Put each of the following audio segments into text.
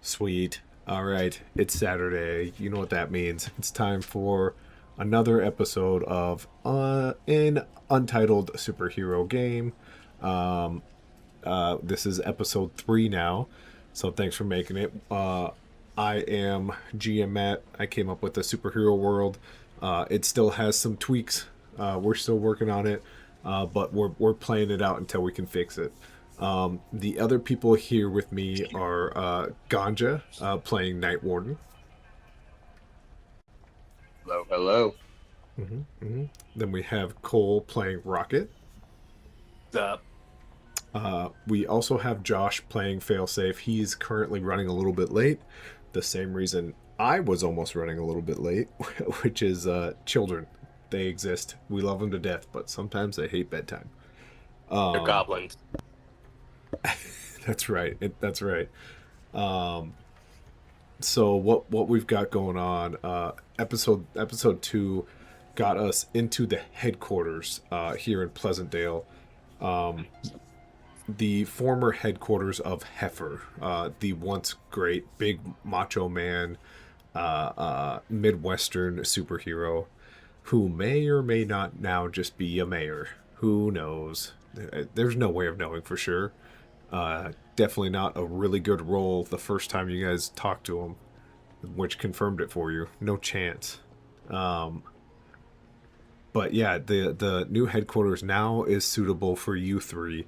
Sweet. All right. It's Saturday. You know what that means. It's time for another episode of an Untitled Superhero Game. Um, this is episode 3 now. So thanks for making it. I am GM Matt. I came up with the superhero world. It still has some tweaks. We're still working on it, but we're playing it out until we can fix it. The other people here with me are Ganja playing Night Warden. Hello, hello. Then we have Cole playing Rocket. What's up? We also have Josh playing Failsafe. He's currently running a little bit late. The same reason I was almost running a little bit late, which is children. They exist. We love them to death, but sometimes they hate bedtime. They're goblins. That's right. That's right. So what we've got going on? Episode 2 got us into the headquarters here in Pleasantdale. The former headquarters of Heifer, the once great big macho man, Midwestern superhero, who may or may not now just be a mayor. Who knows? There's no way of knowing for sure. Definitely not a really good role the first time you guys talked to him, which confirmed it for you. No chance. But yeah, the new headquarters now is suitable for you three.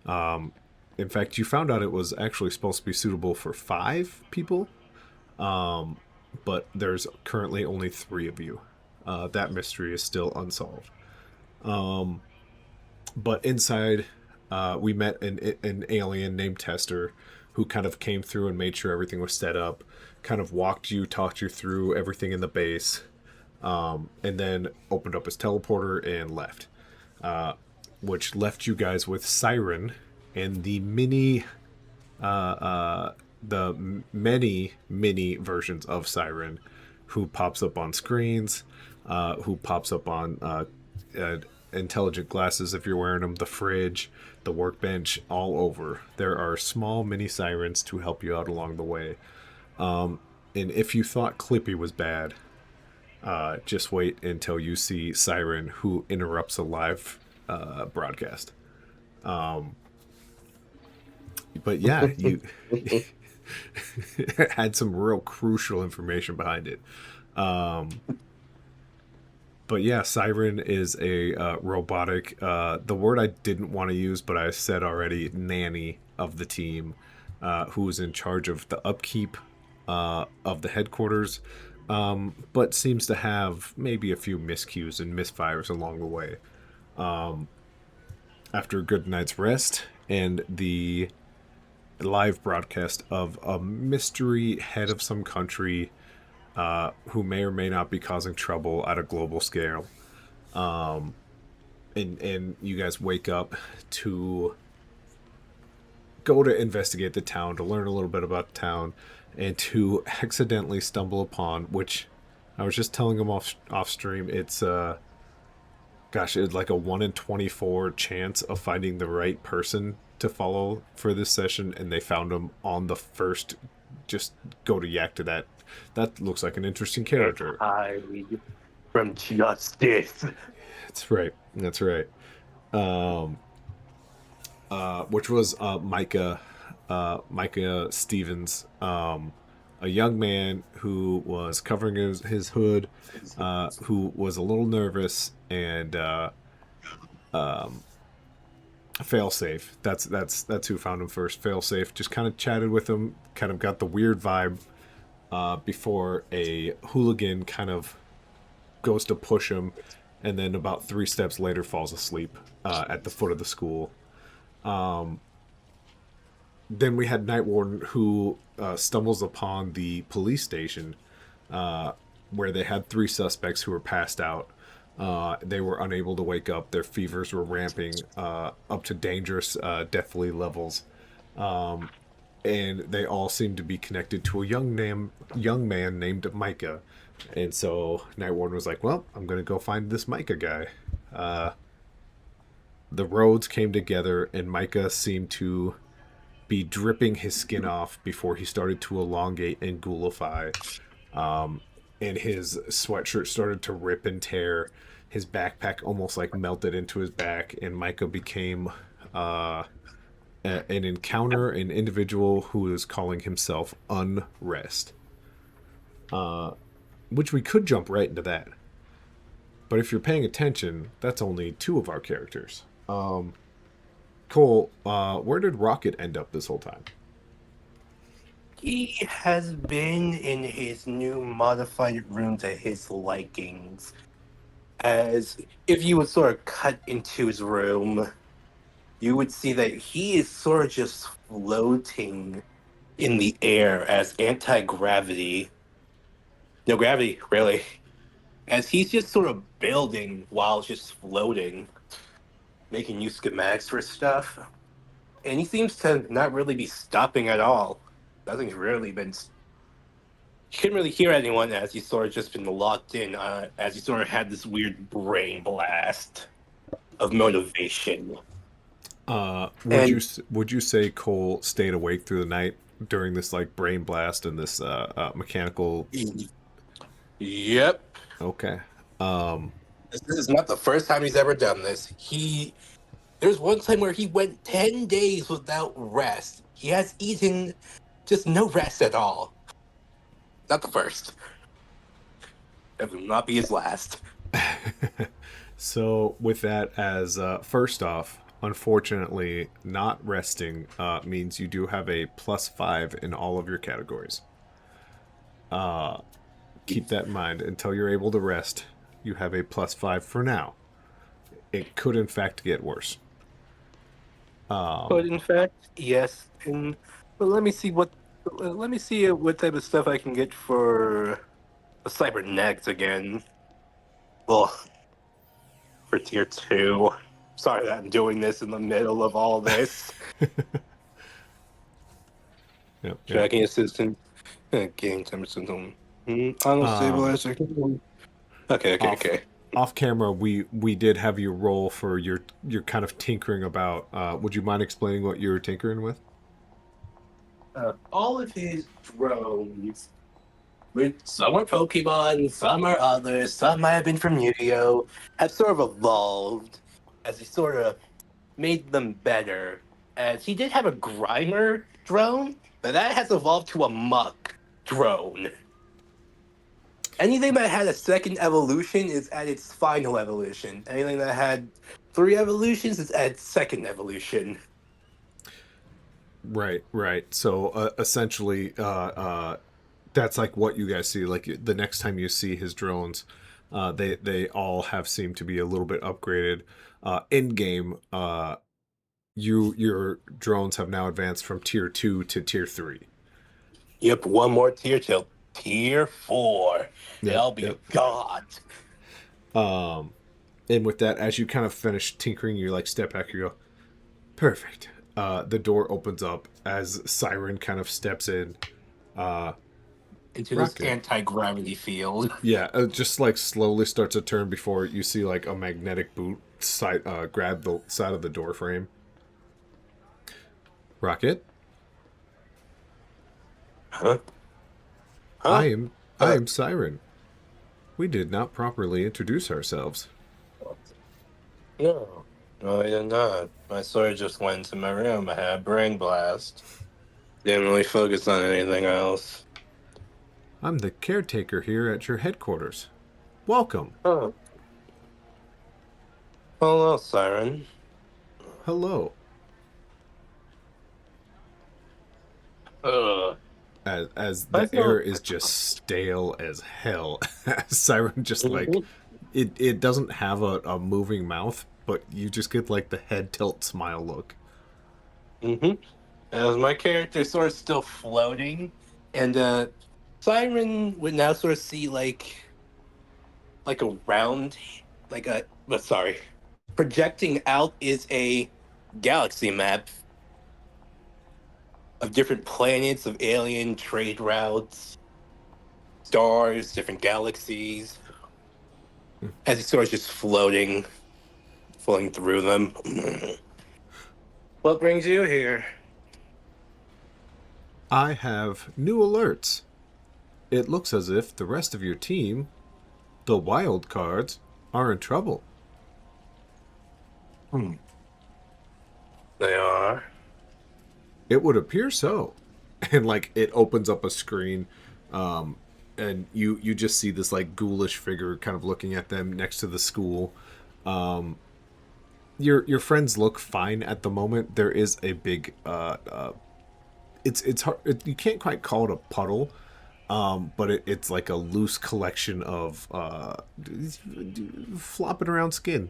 In fact, you found out it was actually supposed to be suitable for 5 people, but there's currently only 3 of you. That mystery is still unsolved. But inside, we met an alien named Tester who kind of came through and made sure everything was set up, kind of talked you through everything in the base, and then opened up his teleporter and left. Which left you guys with Siren and the many versions of Siren, who pops up on screens, who pops up on intelligent glasses if you're wearing them, the fridge, the workbench, all over. There are small mini Sirens to help you out along the way. And if you thought Clippy was bad, just wait until you see Siren, who interrupts a live broadcast. But yeah, you had some real crucial information behind it. But yeah, Siren is a robotic, the word I didn't want to use, but I said already, nanny of the team, who is in charge of the upkeep of the headquarters, but seems to have maybe a few miscues and misfires along the way. After a good night's rest and the live broadcast of a mystery head of some country who may or may not be causing trouble at a global scale. And you guys wake up to go to investigate the town, to learn a little bit about the town, and to accidentally stumble upon, which I was just telling him off stream, it's it's like a 1 in 24 chance of finding the right person to follow for this session, and they found him on the first just go to yak to that. That looks like an interesting character. Hide from justice. That's right. That's right. Which was Micah Stevens, a young man who was covering his hood, who was a little nervous, and Failsafe. That's who found him first. Failsafe just kind of chatted with him, kind of got the weird vibe before a hooligan kind of goes to push him, and then about 3 steps later falls asleep at the foot of the school. Then we had Night Warden, who stumbles upon the police station where they had 3 suspects who were passed out. They were unable to wake up. Their fevers were ramping up to dangerous, deathly levels. And they all seemed to be connected to a young man named Micah. And so Night Warden was like, well, I'm going to go find this Micah guy. The roads came together, and Micah seemed to be dripping his skin off before he started to elongate and ghoulify. And his sweatshirt started to rip and tear. His backpack almost like melted into his back, and Micah became an encounter, an individual who is calling himself Unrest. Which we could jump right into that. But if you're paying attention, that's only two of our characters. Cole, where did Rocket end up this whole time? He has been in his new modified room to his likings. As if you would sort of cut into his room, you would see that he is sort of just floating in the air as anti-gravity. No gravity, really. As he's just sort of building while just floating, making new schematics for stuff. And he seems to not really be stopping at all. Nothing's really been. You couldn't really hear anyone as he's sort of just been locked in, as he sort of had this weird brain blast of motivation. And Would you say Cole stayed awake through the night during this like brain blast and this mechanical? yep, Okay. this is not the first time he's ever done this. There's one time where he went 10 days without rest. He has eaten just no rest at all. Not the first. It will not be his last. So with that as first off, unfortunately, not resting means you do have a +5 in all of your categories. Keep that in mind until you're able to rest. You have a +5 for now. It could in fact get worse. But in fact, yes. And but let me see what type of stuff I can get for the cybernetics again. Well, for tier 2. Sorry that I'm doing this in the middle of all this. Yep, yep. Tracking assistant. Game time assistant. Auto stabilizer. Okay. Off camera, we did have you roll for your kind of tinkering about. Would you mind explaining what you were tinkering with? All of his drones, some are Pokemon, some are others, some might have been from Yu-Gi-Oh, have sort of evolved as he sort of made them better. As he did have a Grimer drone, but that has evolved to a Muck drone. Anything that had a second evolution is at its final evolution. Anything that had 3 evolutions is at its second evolution. Right. So essentially, that's like what you guys see. Like the next time you see his drones, they all have seemed to be a little bit upgraded. In game, your drones have now advanced from tier 2 to tier 3. Yep, one more tier till tier 4. And Yep, I'll be a yep. god. And with that, as you kind of finish tinkering, you like step back. You go, perfect. The door opens up as Siren kind of steps in. Into this Rocket. anti-gravity field. Yeah, it just like slowly starts to turn before you see like a magnetic boot grab the side of the door frame. Rocket, Huh? I am Siren. We did not properly introduce ourselves. No. No, I did not. I sort of just went to my room. I had a brain blast. Didn't really focus on anything else. I'm the caretaker here at your headquarters. Welcome. Oh. Hello, Siren. Hello. Ugh. As the air is just stale as hell. Siren just like it doesn't have a moving mouth, but you just get like the head tilt smile look. As my character sort of still floating, and Siren would now sort of see like a round, sorry, projecting out is a galaxy map of different planets, of alien trade routes, stars, different galaxies. As he's sort of just floating through them. What brings you here? I have new alerts. It looks as if the rest of your team, the Wildcards, are in trouble. Hmm. They are. It would appear so. And like it opens up a screen, um, and you just see this like ghoulish figure kind of looking at them next to the school. Um, your friends look fine at the moment. There is a big it's hard. You can't quite call it a puddle, but it's like a loose collection of flopping around skin.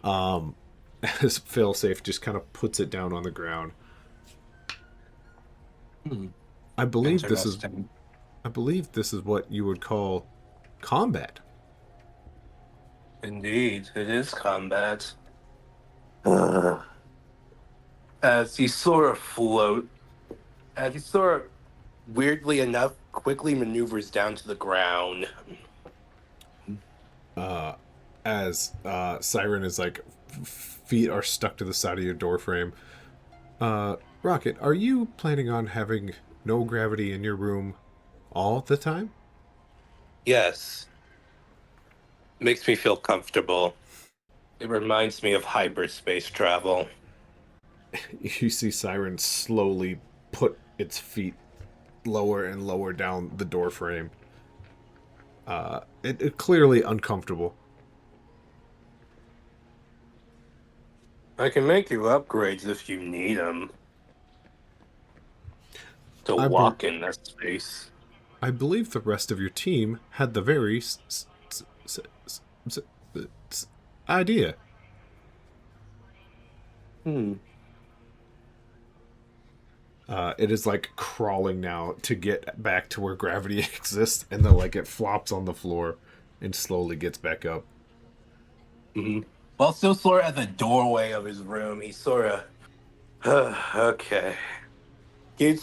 Um, as Failsafe just kind of puts it down on the ground. Hmm. I believe this is Interesting. I believe this is what you would call combat. Indeed, it is combat. Uh, as you sort of float, as you sort of, weirdly enough, quickly maneuvers down to the ground. Uh, as Siren is like feet are stuck to the side of your door frame. Rocket, are you planning on having no gravity in your room all the time? Yes, makes me feel comfortable. It reminds me of hyperspace travel. You see Siren slowly put its feet lower and lower down the door frame. It clearly uncomfortable. I can make you upgrades if you need them to I, be- walk in that space. I believe the rest of your team had the very s- idea. Hmm. It is like crawling now to get back to where gravity exists, and then like it flops on the floor and slowly gets back up. Hmm. While still sort of at the doorway of his room, he's sort of okay. Can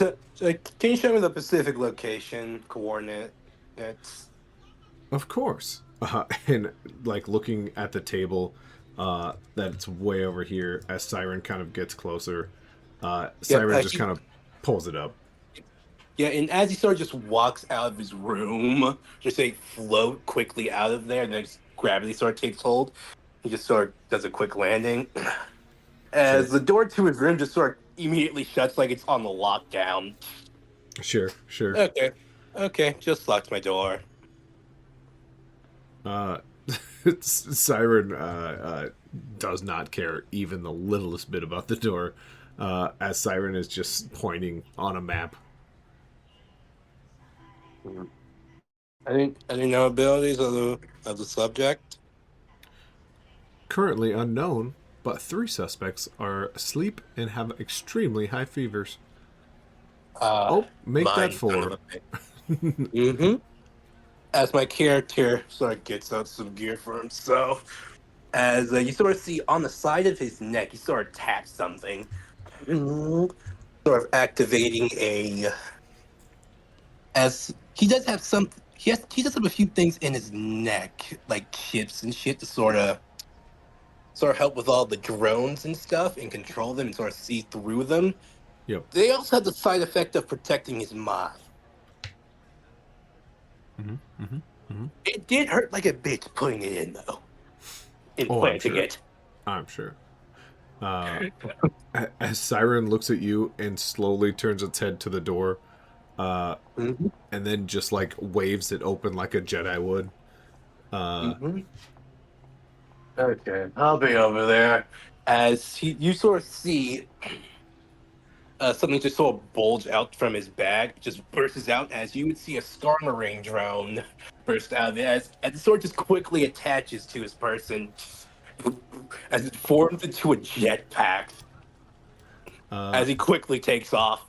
you show me the specific location coordinate? It's Of course. And like looking at the table, that it's way over here as Siren kind of gets closer. yeah. Siren just kind of pulls it up. Yeah, and as he sort of just walks out of his room, just like float quickly out of there, and then just gravity sort of takes hold. He just sort of does a quick landing. As Sure, the door to his room just sort of immediately shuts like it's on the lockdown. sure, sure. Okay. Okay, just locked my door. Uh, Siren does not care even the littlest bit about the door, as Siren is just pointing on a map. Mhm. Any know abilities of the subject? Currently unknown, but three suspects are asleep and have extremely high fevers. Uh Oh, make that Mine kind four. of a Mm-hmm. As my character sort of gets out some gear for himself, as you sort of see on the side of his neck, he sort of taps something, sort of activating a. As he does have some, he does have a few things in his neck, like chips and shit, to sort of help with all the drones and stuff and control them and sort of see through them. Yep. They also have the side effect of protecting his mind. Mm-hmm, mm-hmm, mm-hmm. It did hurt like a bitch putting it in though, Oh, I'm implanting sure. it. I'm sure. Uh, as Siren looks at you and slowly turns its head to the door, uh, Hmm. and then just like waves it open like a Jedi would. Uh, Hmm. Okay, I'll be over there. You sort of see something just sort of bulge out from his bag, just bursts out as you would see a Star Marine drone burst out of it, as it sort of just quickly attaches to his person, as it forms into a jetpack, uh, as he quickly takes off.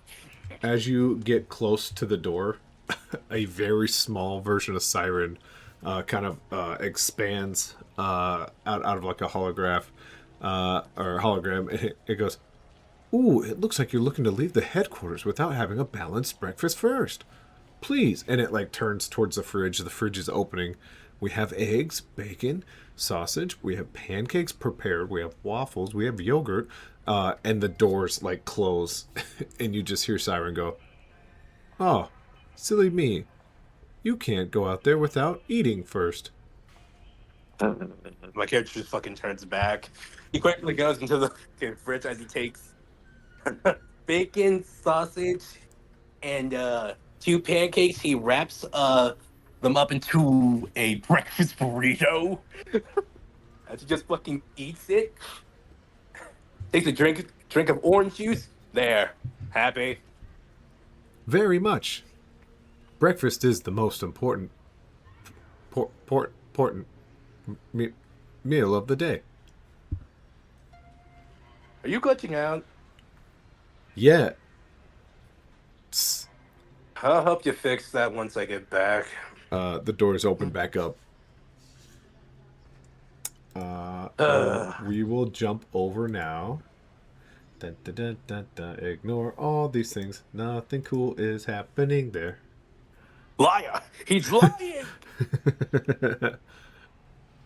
as you get close to the door, a very small version of Siren kind of expands out of like a holograph or hologram. It goes, "Ooh, it looks like you're looking to leave the headquarters without having a balanced breakfast first. Please." And it like turns towards the fridge. The fridge is opening. We have eggs, bacon, sausage. We have pancakes prepared. We have waffles. We have yogurt. And the doors like close, and you just hear Siren go. Oh, silly me. You can't go out there without eating first. My character just fucking turns back. He quickly goes into the fucking fridge as he takes bacon, sausage, and two pancakes. He wraps them up into a breakfast burrito as he just fucking eats it. Takes a drink of orange juice. There, happy. Very much. Breakfast is the most important me- meal of the day. Are you glitching out? Yeah. I'll help you fix that once I get back. The doors open back up. And Ugh. we will jump over now. Dun, dun, dun, dun, dun. Ignore all these things. Nothing cool is happening there. Liar! He's lying!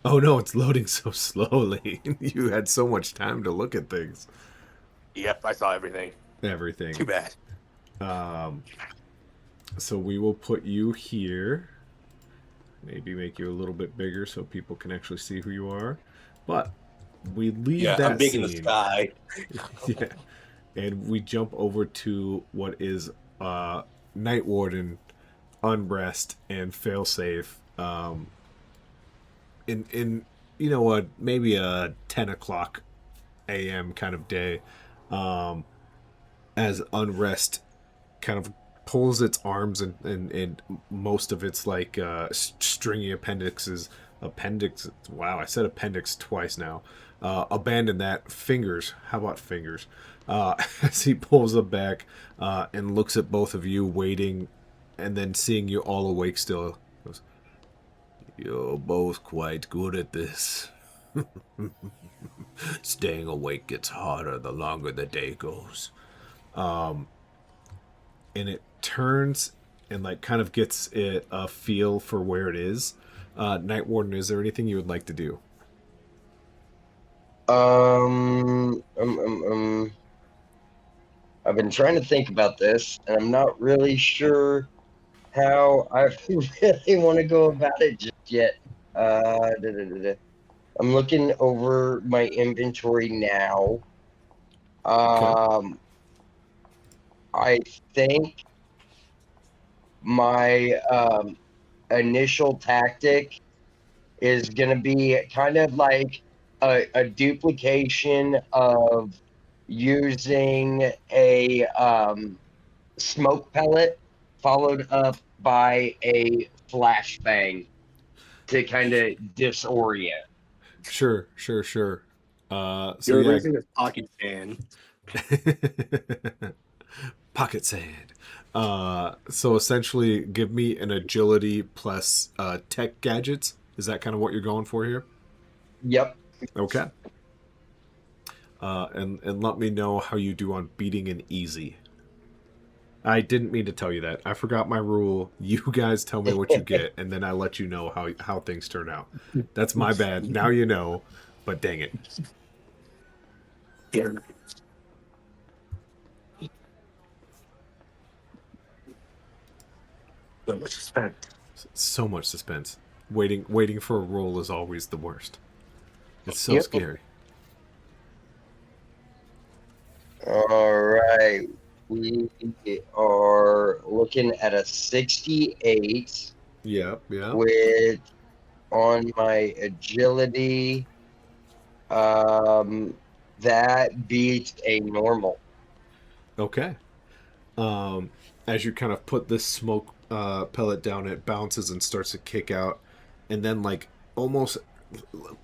Oh no, it's loading so slowly. You had so much time to look at things. Yep, I saw everything. Everything. Too bad. Um, so we will put you here. Maybe make you a little bit bigger so people can actually see who you are. But we leave Yeah, I'm that big in the scene. sky. Yeah. And we jump over to what is Night Warden, Unrest, and Failsafe. In you know what, maybe a 10 o'clock a.m. kind of day, um, as Unrest kind of pulls its arms and most of its like stringy appendix. Wow, I said appendix twice now. Abandon that. Fingers. How about fingers? As he pulls them back and looks at both of you, waiting, and then seeing you all awake still. Goes, you're both quite good at this. Staying awake gets harder the longer the day goes. And it turns and like kind of gets it a feel for where it is. Night Warden, is there anything you would like to do? Um, um, um, um, I've been trying to think about this, and I'm not really sure how I really want to go about it just yet. Da, da, da, da. I'm looking over my inventory now. Okay. I think my initial tactic is going to be kind of like a duplication of using a smoke pellet followed up by a flashbang to kind of disorient. Sure, sure, sure. So You're yeah, losing this pocket fan. pocket sand. So essentially, give me an agility plus tech gadgets. Is that kind of what you're going for here? Yep. Okay. And let me know how you do on beating an easy. I didn't mean to tell you that. I forgot my rule. You guys tell me what you get, and then I let you know how things turn out. That's my bad. Now you know, but dang it. Yeah. So much respect. So much suspense. Waiting for a roll is always the worst. It's so Yep. scary. All right. We are looking at a 68 Yeah, yeah. with on my agility. Um, that beats a normal. Okay. Um, as you kind of put this smoke pellet down, it bounces and starts to kick out, and then like almost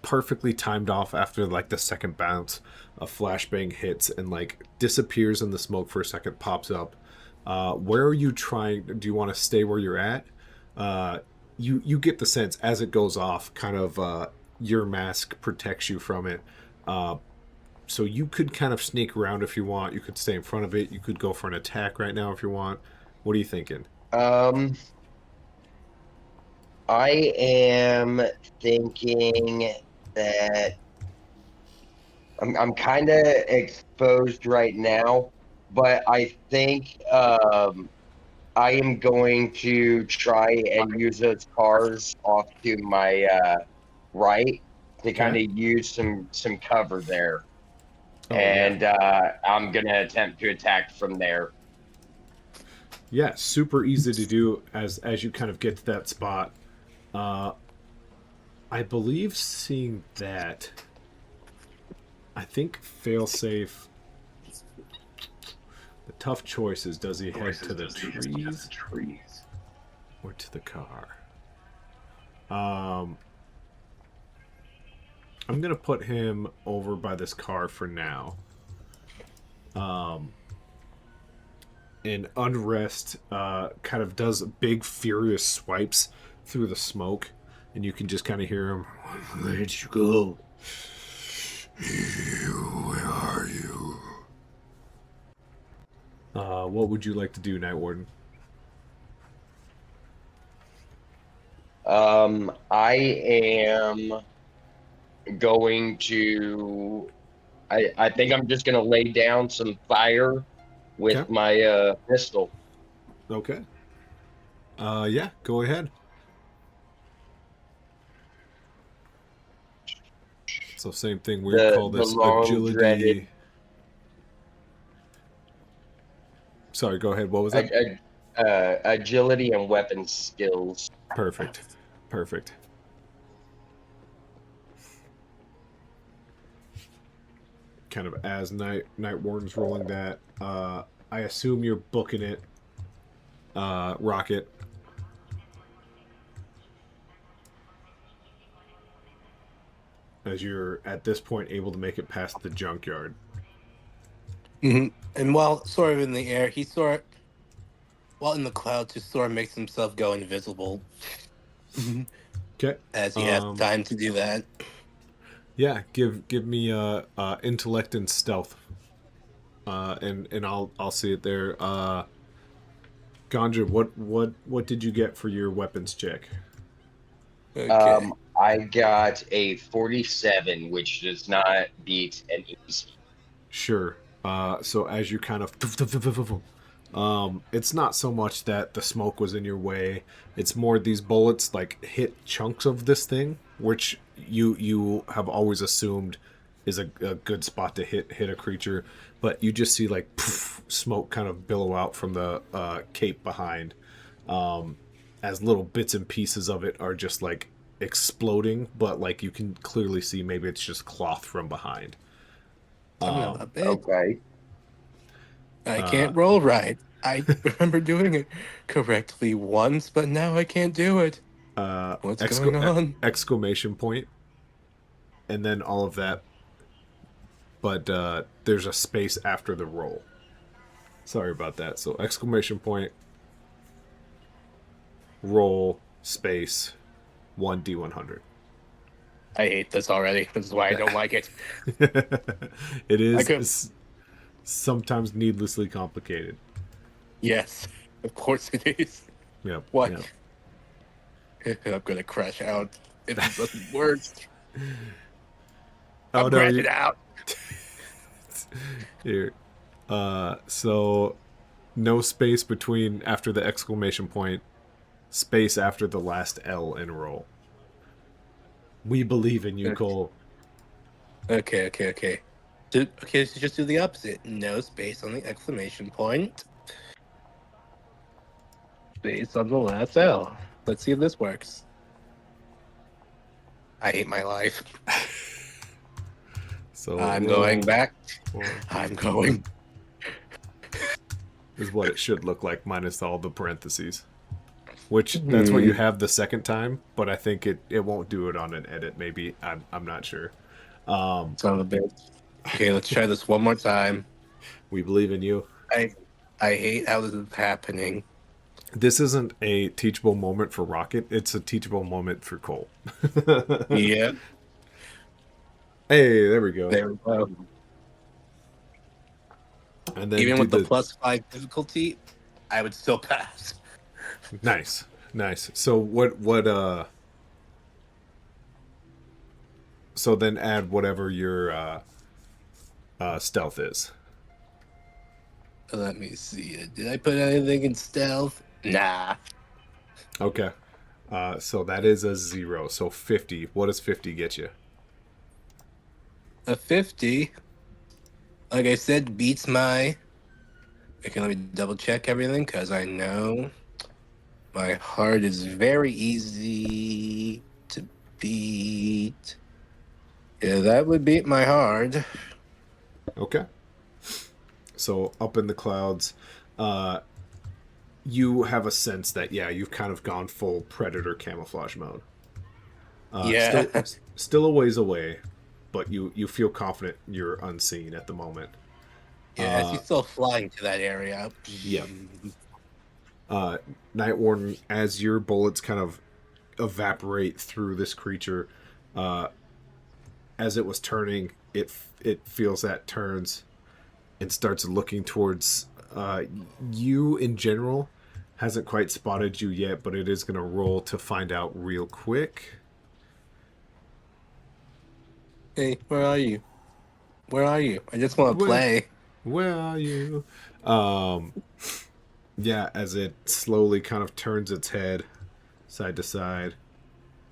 perfectly timed off after like the second bounce, a flashbang hits and like disappears in the smoke for a second, pops up. Where are you trying? Do you want to stay where you're at? Uh, you get the sense as it goes off, kind of your mask protects you from it. Uh, so you could kind of sneak around if you want. You could stay in front of it. You could go for an attack right now if you want. What are you thinking? Um, I am thinking that I'm kind of exposed right now, but I think I am going to try and use those cars off to my right to kind Okay. of use some cover there, Oh yeah. and I'm gonna attempt to attack from there. Yeah, super easy to do as you kind of get to that spot. Uh, I believe seeing that. I think failsafe. The tough choice is: does he head to the trees or to the car? Um, I'm gonna put him over by this car for now. Um, and Unrest kind of does big furious swipes through the smoke, and you can just kind of hear him. Where'd you go? Where are you? What would you like to do, Night Warden? I am going to. I think I'm just gonna lay down some fire with Okay. my pistol. Okay. Yeah, go ahead. So same thing. We'd call The this long dreaded agility. Sorry, go ahead. What was that? agility and weapon skills. Perfect. Perfect. Kind of as Night Warden's rolling that. I assume you're booking it, Rocket. As you're at this point able to make it past the junkyard. And while sort of in the air, while in the clouds, just sort of makes himself go invisible. Okay. As he has time to do that. Yeah. Give me intellect and stealth. And I'll see it there. Ganja, what did you get for your weapons check? Okay. I got a 47, which does not beat an easy. Sure. So as you kind of, it's not so much that the smoke was in your way. It's more these bullets like hit chunks of this thing, which you have always assumed is a good spot to hit a creature, but you just see like poof, smoke kind of billow out from the cape behind, as little bits and pieces of it are just like exploding, but like you can clearly see maybe it's just cloth from behind. Son of a bitch. Okay. I Uh, can't roll right. I remember doing it correctly once, but now I can't do it. What's going on? exclamation point, and then all of that. But there's a space after the roll. Sorry about that. So exclamation point, roll, space, 1d100. I hate this already. This is why I don't like it. It I is could. sometimes needlessly complicated. Yes, of course it is. Yep. What? Yep. I'm gonna crash out if it doesn't work. Oh I'm no, crashing out. here. So no space between after the exclamation point, space after the last L in roll. We believe in you, Cole. Okay. Okay, so just do the opposite. No space on the exclamation point. Space on the last L. Let's see if this works. I hate my life. So I'm going roll back. one, I'm two, going. is what it should look like minus all the parentheses. Which that's what you Hmm. have the second time, but I think it won't do it on an edit. Maybe I'm not sure. Um, Son of a bitch. Okay, let's try this one more time. we believe in you. I I hate how this is happening. This isn't a teachable moment for Rocket. It's a teachable moment for Cole. Yeah, Hey, there we go. there we go. And then Even do with the the +5 difficulty, I would still pass. nice, nice. So so then add whatever your stealth is. Let me see. Did I put anything in stealth? Nah. Okay. So that is a 0. So 50. What does 50 get you? A 50, like I said, beats my. Okay, let me double check everything because I know my heart is very easy to beat. Yeah, that would beat my heart. Okay. So up in the clouds, uh, you have a sense that yeah, you've kind of gone full predator camouflage mode. Yeah. Still a ways away, but you feel confident you're unseen at the moment. Yeah, as he's still flying to that area. Yeah. Uh, Night Warden, as your bullets kind of evaporate through this creature, uh, as it was turning, it feels that turns and starts looking towards you in general. Hasn't quite spotted you yet, but it is going to roll to find out real quick. Hey, where are you? Where are you? I just want to Where, play. where are you? Um, yeah, as it slowly kind of turns its head side to side,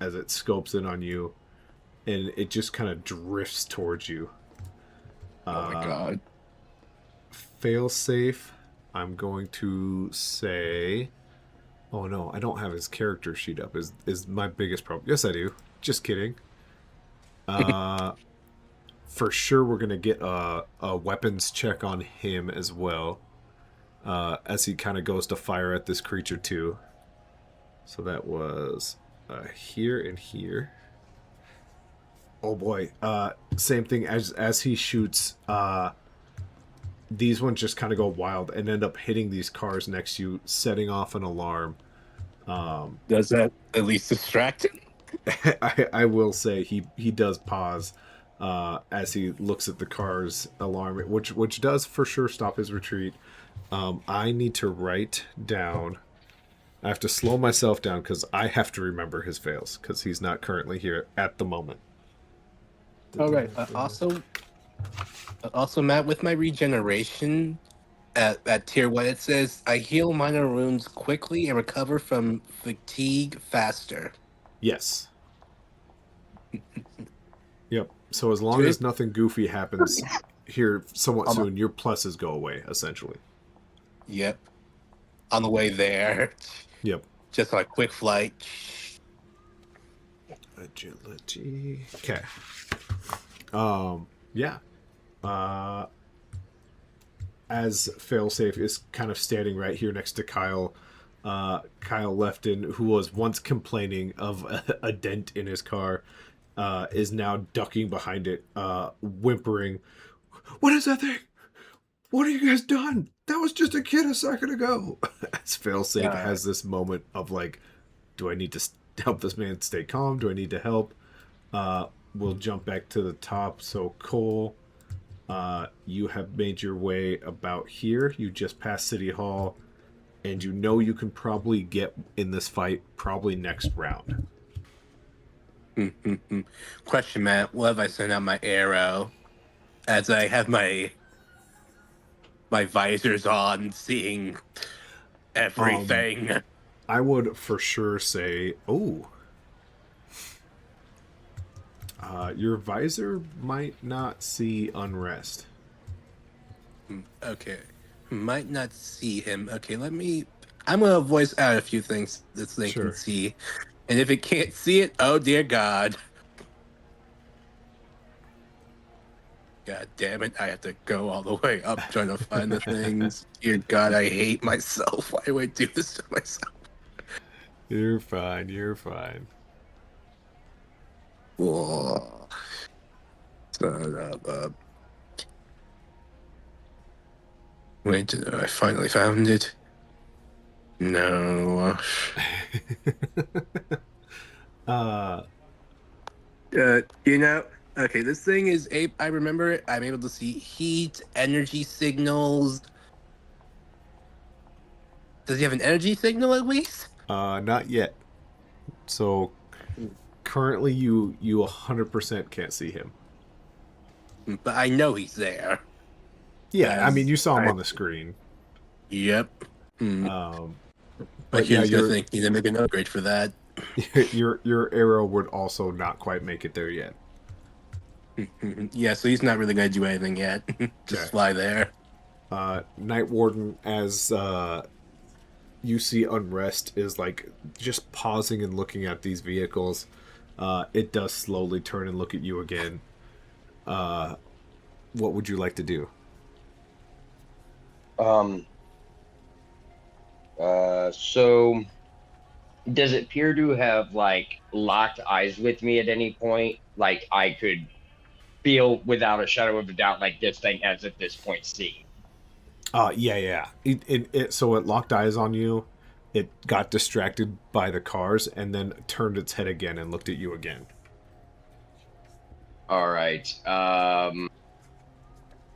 as it scopes in on you, and it just kind of drifts towards you. Oh my Uh, god. Fail safe. I'm going to say. Oh no, I don't have his character sheet up. Is my biggest problem? Yes, I do. Just kidding. Uh, for sure, we're gonna get a weapons check on him as well. As he kind of goes to fire at this creature too. So that was here and here. Oh boy. Same thing as he shoots. These ones just kind of go wild and end up hitting these cars next to you, setting off an alarm. Does that at least distract him? I will say he does pause as he looks at the car's alarm, which does for sure stop his retreat. I need to write down. I have to slow myself down because I have to remember his fails because he's not currently here at the moment. All right. Also, Matt, with my regeneration at tier 1, it says I heal minor wounds quickly and recover from fatigue faster. Yes. Yep. So as long Dude, as nothing goofy happens here somewhat on the, soon, your pluses go away essentially. yep, on the way there, Yep. just like quick flight. Agility. Okay. Yeah. Uh, as failsafe is kind of standing right here next to Kyle. Kyle Lefton, who was once complaining of a dent in his car, is now ducking behind it, whimpering, "What is that thing? What have you guys done? That was just a kid a second ago." As failsafe Uh, has this moment of like, do I need to help this man stay calm? Do I need to help? We'll jump back to the top. So Cole, you have made your way about here. You just passed City Hall, and you know you can probably get in this fight probably next round. Question, Matt. What if I send out my arrow as I have my visors on, seeing Um, everything? I would for sure say, oh, your visor might not see Unrest. Okay. Might not see him. Okay, let me. I'm gonna voice out a few things this thing can Sure. see. And if it can't see it, oh dear God. God damn it, I have to go all the way up trying to find the things. Dear God, I hate myself. Why do I do this to myself? You're fine. You're fine. Whoa. Son of a. Wait, I finally found it. No. uh, You know, okay, this thing is I remember it. I'm able to see heat, energy signals. Does he have an energy signal at least? not yet. So currently, you 100% can't see him. But I know he's there. Yeah, I mean, As you saw him I on the screen. Yep. Hmm. Um, My but yeah, kid's gonna think need to make an upgrade for that. your arrow would also not quite make it there yet. Yeah, so he's not really gonna do anything yet. Okay. Just fly there. Night Warden, as you see Unrest is like just pausing and looking at these vehicles. It does slowly turn and look at you again. What would you like to do? Um. So does it appear to have like locked eyes with me at any point? Like I could feel without a shadow of a doubt like this thing has at this point seen. Yeah. So it locked eyes on you. It got distracted by the cars and then turned its head again and looked at you again. All right.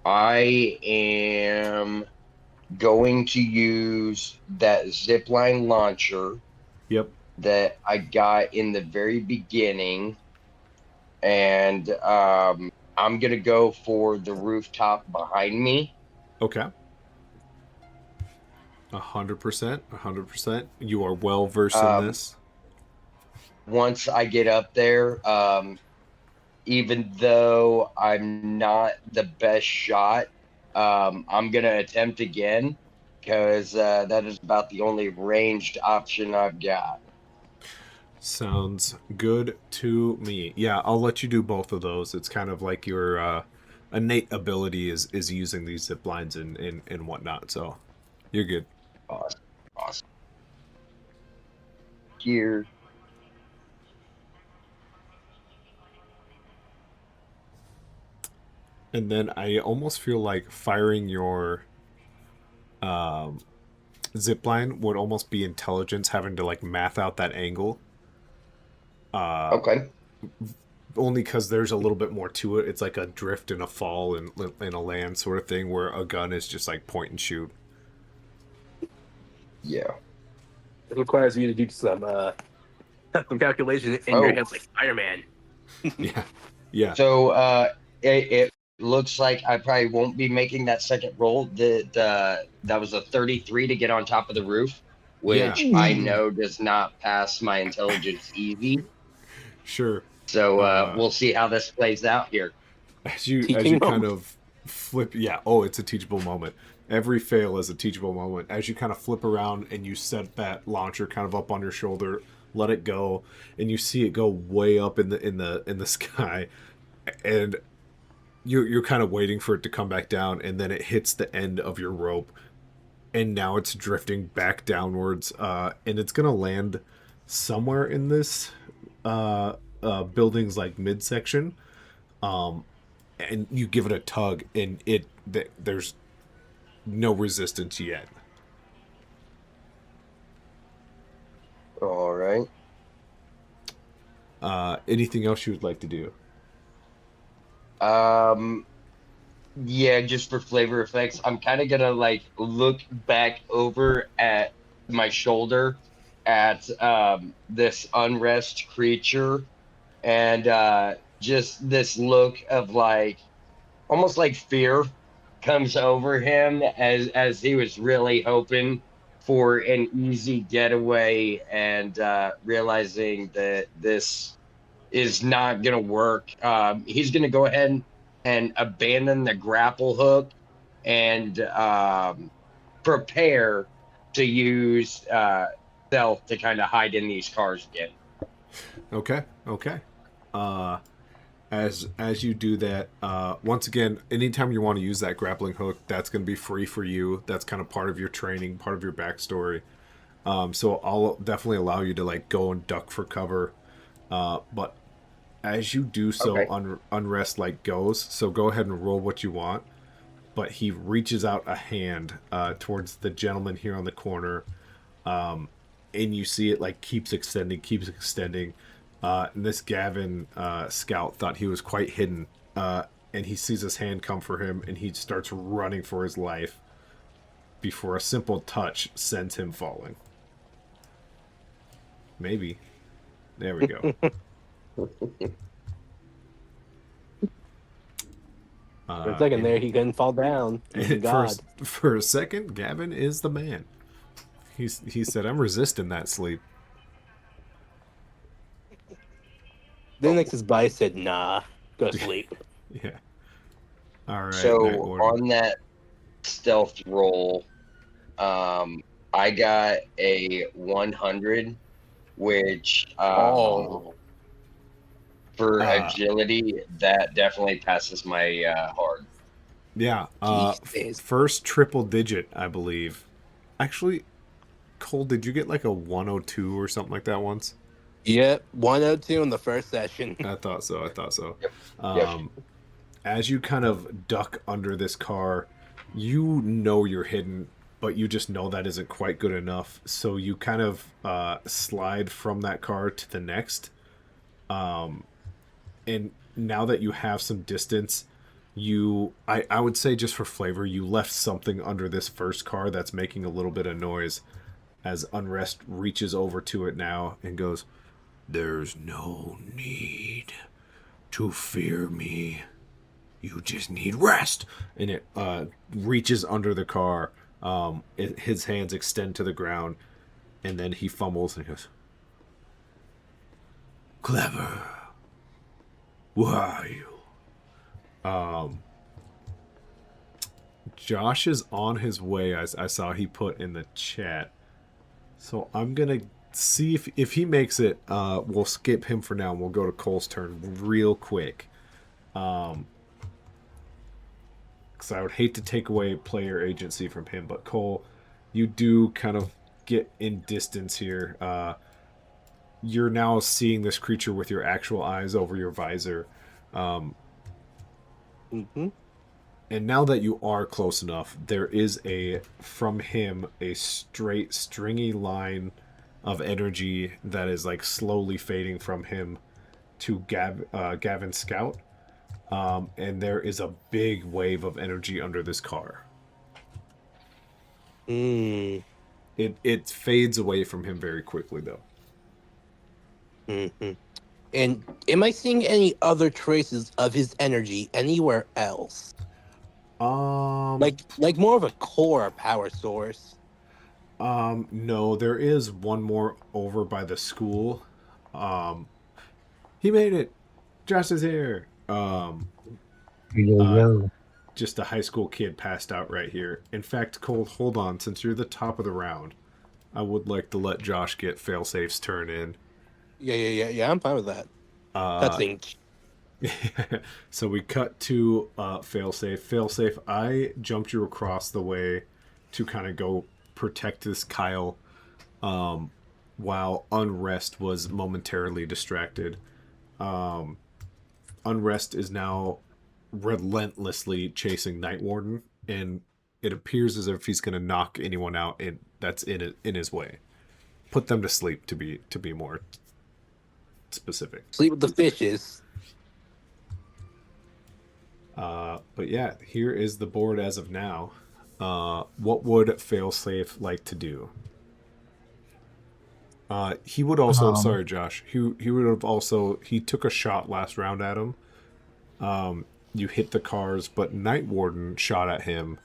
I am going to use that zipline launcher Yep. that I got in the very beginning, and I'm gonna go for the rooftop behind me. Okay. 100%. 100%. You are well versed in Um, this. Once I get up there, even though I'm not the best shot, I'm gonna attempt again because that is about the only ranged option I've got. Sounds good to me. Yeah, I'll let you do both of those. It's kind of like your innate ability is using these zip lines and whatnot. So you're good. Awesome, awesome. Here, And then I almost feel like firing your zip line would almost be intelligence, having to like math out that angle. okay, Only because there's a little bit more to it. It's like a drift and a fall and a land sort of thing, where a gun is just like point and shoot. yeah. It requires you to do some calculation in your Oh, head, like Fireman. Yeah, yeah, so it looks like I probably won't be making that second roll. That was a 33 to get on top of the roof, yeah. which I know does not pass my intelligence easy. Sure. So Uh, we'll see how this plays out here. as you Teaching kind moment. of flip, yeah, oh, it's a teachable moment. Every fail is a teachable moment. As you kind of flip around and you set that launcher kind of up on your shoulder, let it go, and you see it go way up in the sky, and you're kind of waiting for it to come back down, and then it hits the end of your rope, and now it's drifting back downwards, and it's gonna land somewhere in this building's like midsection. And you give it a tug, and there's no resistance yet. All right. Anything else you would like to do? Um, yeah, just for flavor effects, I'm kind of gonna like look back over at my shoulder at this unrest creature and just this look of like almost like fear comes over him as he was really hoping for an easy getaway and realizing that this is not going to work. He's going to go ahead and abandon the grapple hook and prepare to use stealth to kind of hide in these cars again. Okay. Uh, as you do that, once again, anytime you want to use that grappling hook, that's going to be free for you. That's kind of part of your training, part of your backstory. So I'll definitely allow you to like go and duck for cover. But as you do so, Okay. unrest like goes. So go ahead and roll what you want. But he reaches out a hand towards the gentleman here on the corner, and you see it like keeps extending. And this Gavin scout thought he was quite hidden, and he sees his hand come for him, and he starts running for his life before a simple touch sends him falling. Maybe. There we go. For a second And there, he couldn't fall down. He's a god. for a second, Gavin is the man. He said, "I'm resisting that sleep." Then next his body said, nah, go to sleep. Yeah. All right, Night So Warden. on that stealth roll, I got a 100, which Oh. for Uh, agility, that definitely passes my hard. yeah. Jesus. First triple digit, I believe. Actually, Cole, did you get like a 102 or something like that once? Yep, 102 in the first session. I thought so. I thought so. Yep. Yep. Um, as you kind of duck under this car, you know you're hidden, but you just know that isn't quite good enough. So you kind of slide from that car to the next. And now that you have some distance, I would say just for flavor, you left something under this first car that's making a little bit of noise as Unrest reaches over to it now and goes, "There's no need to fear me. You just need rest." And it reaches under the car. His hands extend to the ground, and then he fumbles and goes, "Clever. Where are you?" Josh is on his way. I saw he put in the chat. So I'm going to see if he makes it. We'll skip him for now and we'll go to Cole's turn real quick. Because I would hate to take away player agency from him. But Cole, you do kind of get in distance here. You're now seeing this creature with your actual eyes over your visor. Mm-hmm. And now that you are close enough, there is from him a straight stringy line of energy that is like slowly fading from him to Gavin Scout. And there is a big wave of energy under this car. Mm. It fades away from him very quickly though. Mm-hmm. And am I seeing any other traces of his energy anywhere else? Um Like more of a core power source. no, there is one more over by the school. Um he made it. Josh is here. Yo, Uh yo. just a high school kid passed out right here. In fact, Cole, hold on. Since you're the top of the round, I would like to let Josh get Failsafe's turn in. Yeah. I'm fine with that. Uh, Cutscene. so we cut to Failsafe. Failsafe, I jumped you across the way to kind of go protect this Kyle while Unrest was momentarily distracted. Unrest is now relentlessly chasing Night Warden, and it appears as if he's going to knock anyone out that's in his way. Put them to sleep, to be more specific. Sleep with the fishes. But yeah, here is the board as of now. What would Failsafe like to do? He would also. Sorry, Josh. He would have also. He took a shot last round at him. You hit the cars, but Night Warden shot at him,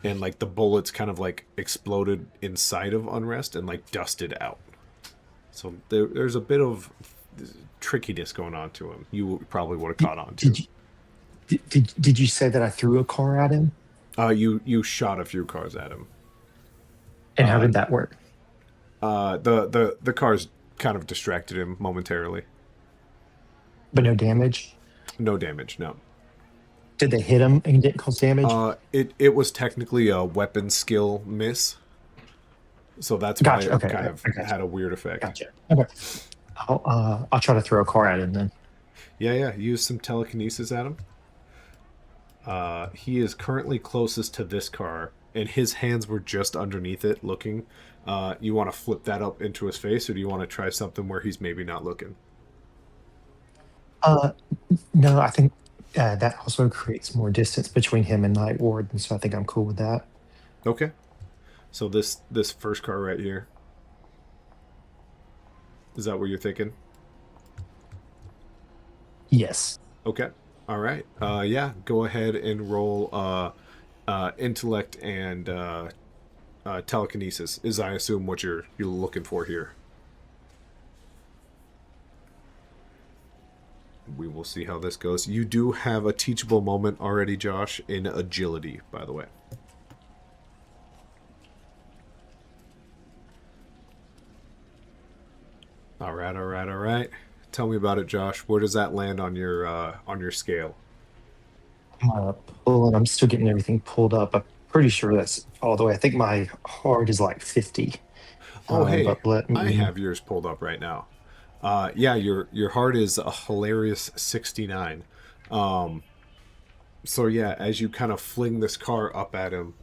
and like the bullets kind of like exploded inside of Unrest and like dusted out. So there's a bit of trickiness going on to him. You probably would have caught on to. Did you say that I threw a car at him? You shot a few cars at him. And how did that work? The cars kind of distracted him momentarily. But no damage? No damage, no. Did they hit him and didn't cause damage? It was technically a weapon skill miss, so that's Gotcha. why it Okay, kind okay, of I gotcha. had a weird effect. Gotcha. Okay. I'll try to throw a car at him then. Yeah. Use some telekinesis at him. He is currently closest to this car, and his hands were just underneath it, looking. You want to flip that up into his face, or do you want to try something where he's maybe not looking? No, I think that also creates more distance between him and Night Warden, so I think I'm cool with that. Okay. So this first car right here. Is that what you're thinking? Yes. Okay. All right. Yeah. Go ahead and roll intellect and telekinesis. Is I assume what you're looking for here. We will see how this goes. You do have a teachable moment already, Josh, in agility, by the way. All right, all right, all right. Tell me about it, Josh. Where does that land on your scale? I'm still getting everything pulled up. I'm pretty sure that's all the way. I think my hard is like 50. Oh, hey, But let I me. have yours pulled up right now. Yeah, your heart is a hilarious 69. Um, so yeah, as you kind of fling this car up at him,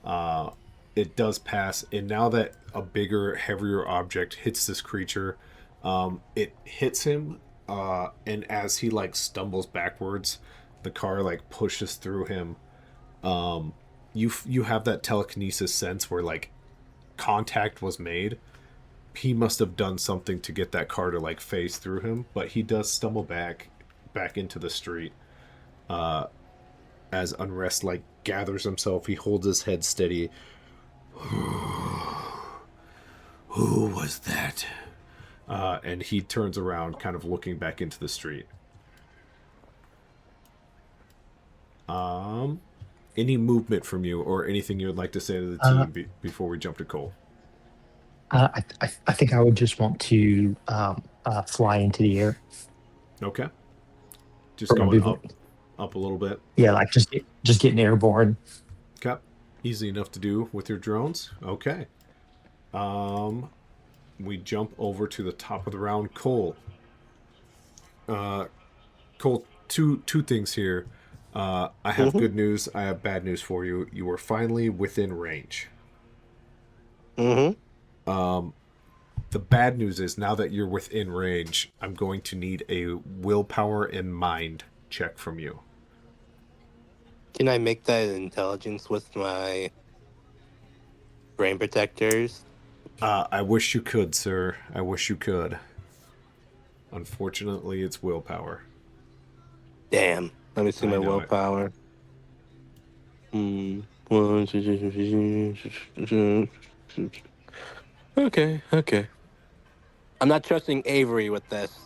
uh, it does pass. And now that a bigger, heavier object hits this creature, it hits him. And as he like stumbles backwards, the car like pushes through him. You have that telekinesis sense where like contact was made. He must have done something to get that car to like phase through him, but he does stumble back into the street. As Unrest like gathers himself, he holds his head steady. Who was that? And he turns around, kind of looking back into the street. Um, any movement from you, or anything you would like to say to the Uh, team before we jump to Cole? I think I would just want to fly into the air Okay, just for my going movement. up a little bit. Yeah, like just getting airborne. Okay, easy enough to do with your drones. Okay. Um, we jump over to the top of the round. Cole. Cole, two things here. I have Mm-hmm. good news. I have bad news for you. You are finally within range. Mm-hmm. The bad news is now that you're within range, I'm going to need a willpower and mind check from you. Can I make that intelligence with my brain protectors? I wish you could, sir. I wish you could. Unfortunately, it's willpower. Damn. Let me see I my know it. willpower. Hmm. Okay, okay. I'm not trusting Avery with this.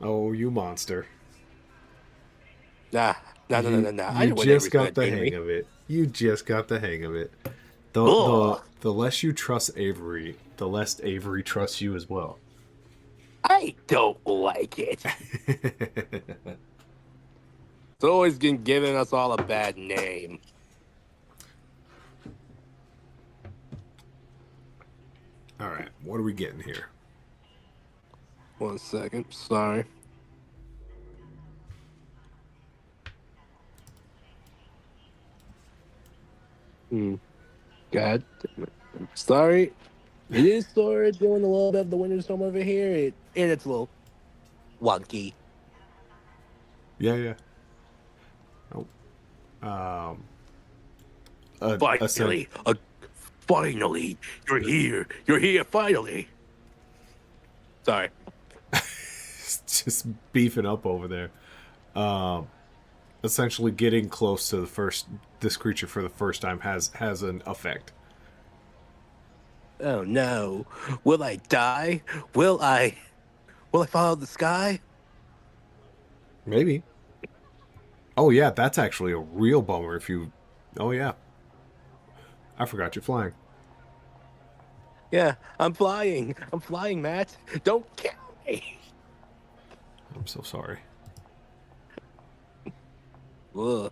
Oh, you monster. Nah, nah, nah, nah, You nah, nah. I you know what just Avery's gonna got the do to hang me. of it. You just got the hang of it. Ugh. The less you trust Avery, the less Avery trusts you as well. I don't like it. It's always been giving us all a bad name. All right, what are we getting here? 1 second. Sorry. Hmm. God damn it. I'm sorry. It is sort of doing a little bit of the winter storm over here. And it's a little wonky. Yeah, yeah. Oh, um, a sen- Finally, finally, you're here. You're here finally. Sorry. just beefing up over there. Um, Essentially getting close to this creature for the first time has an effect. Oh no. Will I die? Will I? Will I follow the sky? Maybe. Oh yeah, that's actually a real bummer if you. Oh yeah, I forgot you're flying. Yeah, I'm flying. I'm flying, Matt. Don't kill me. I'm so sorry. Ugh.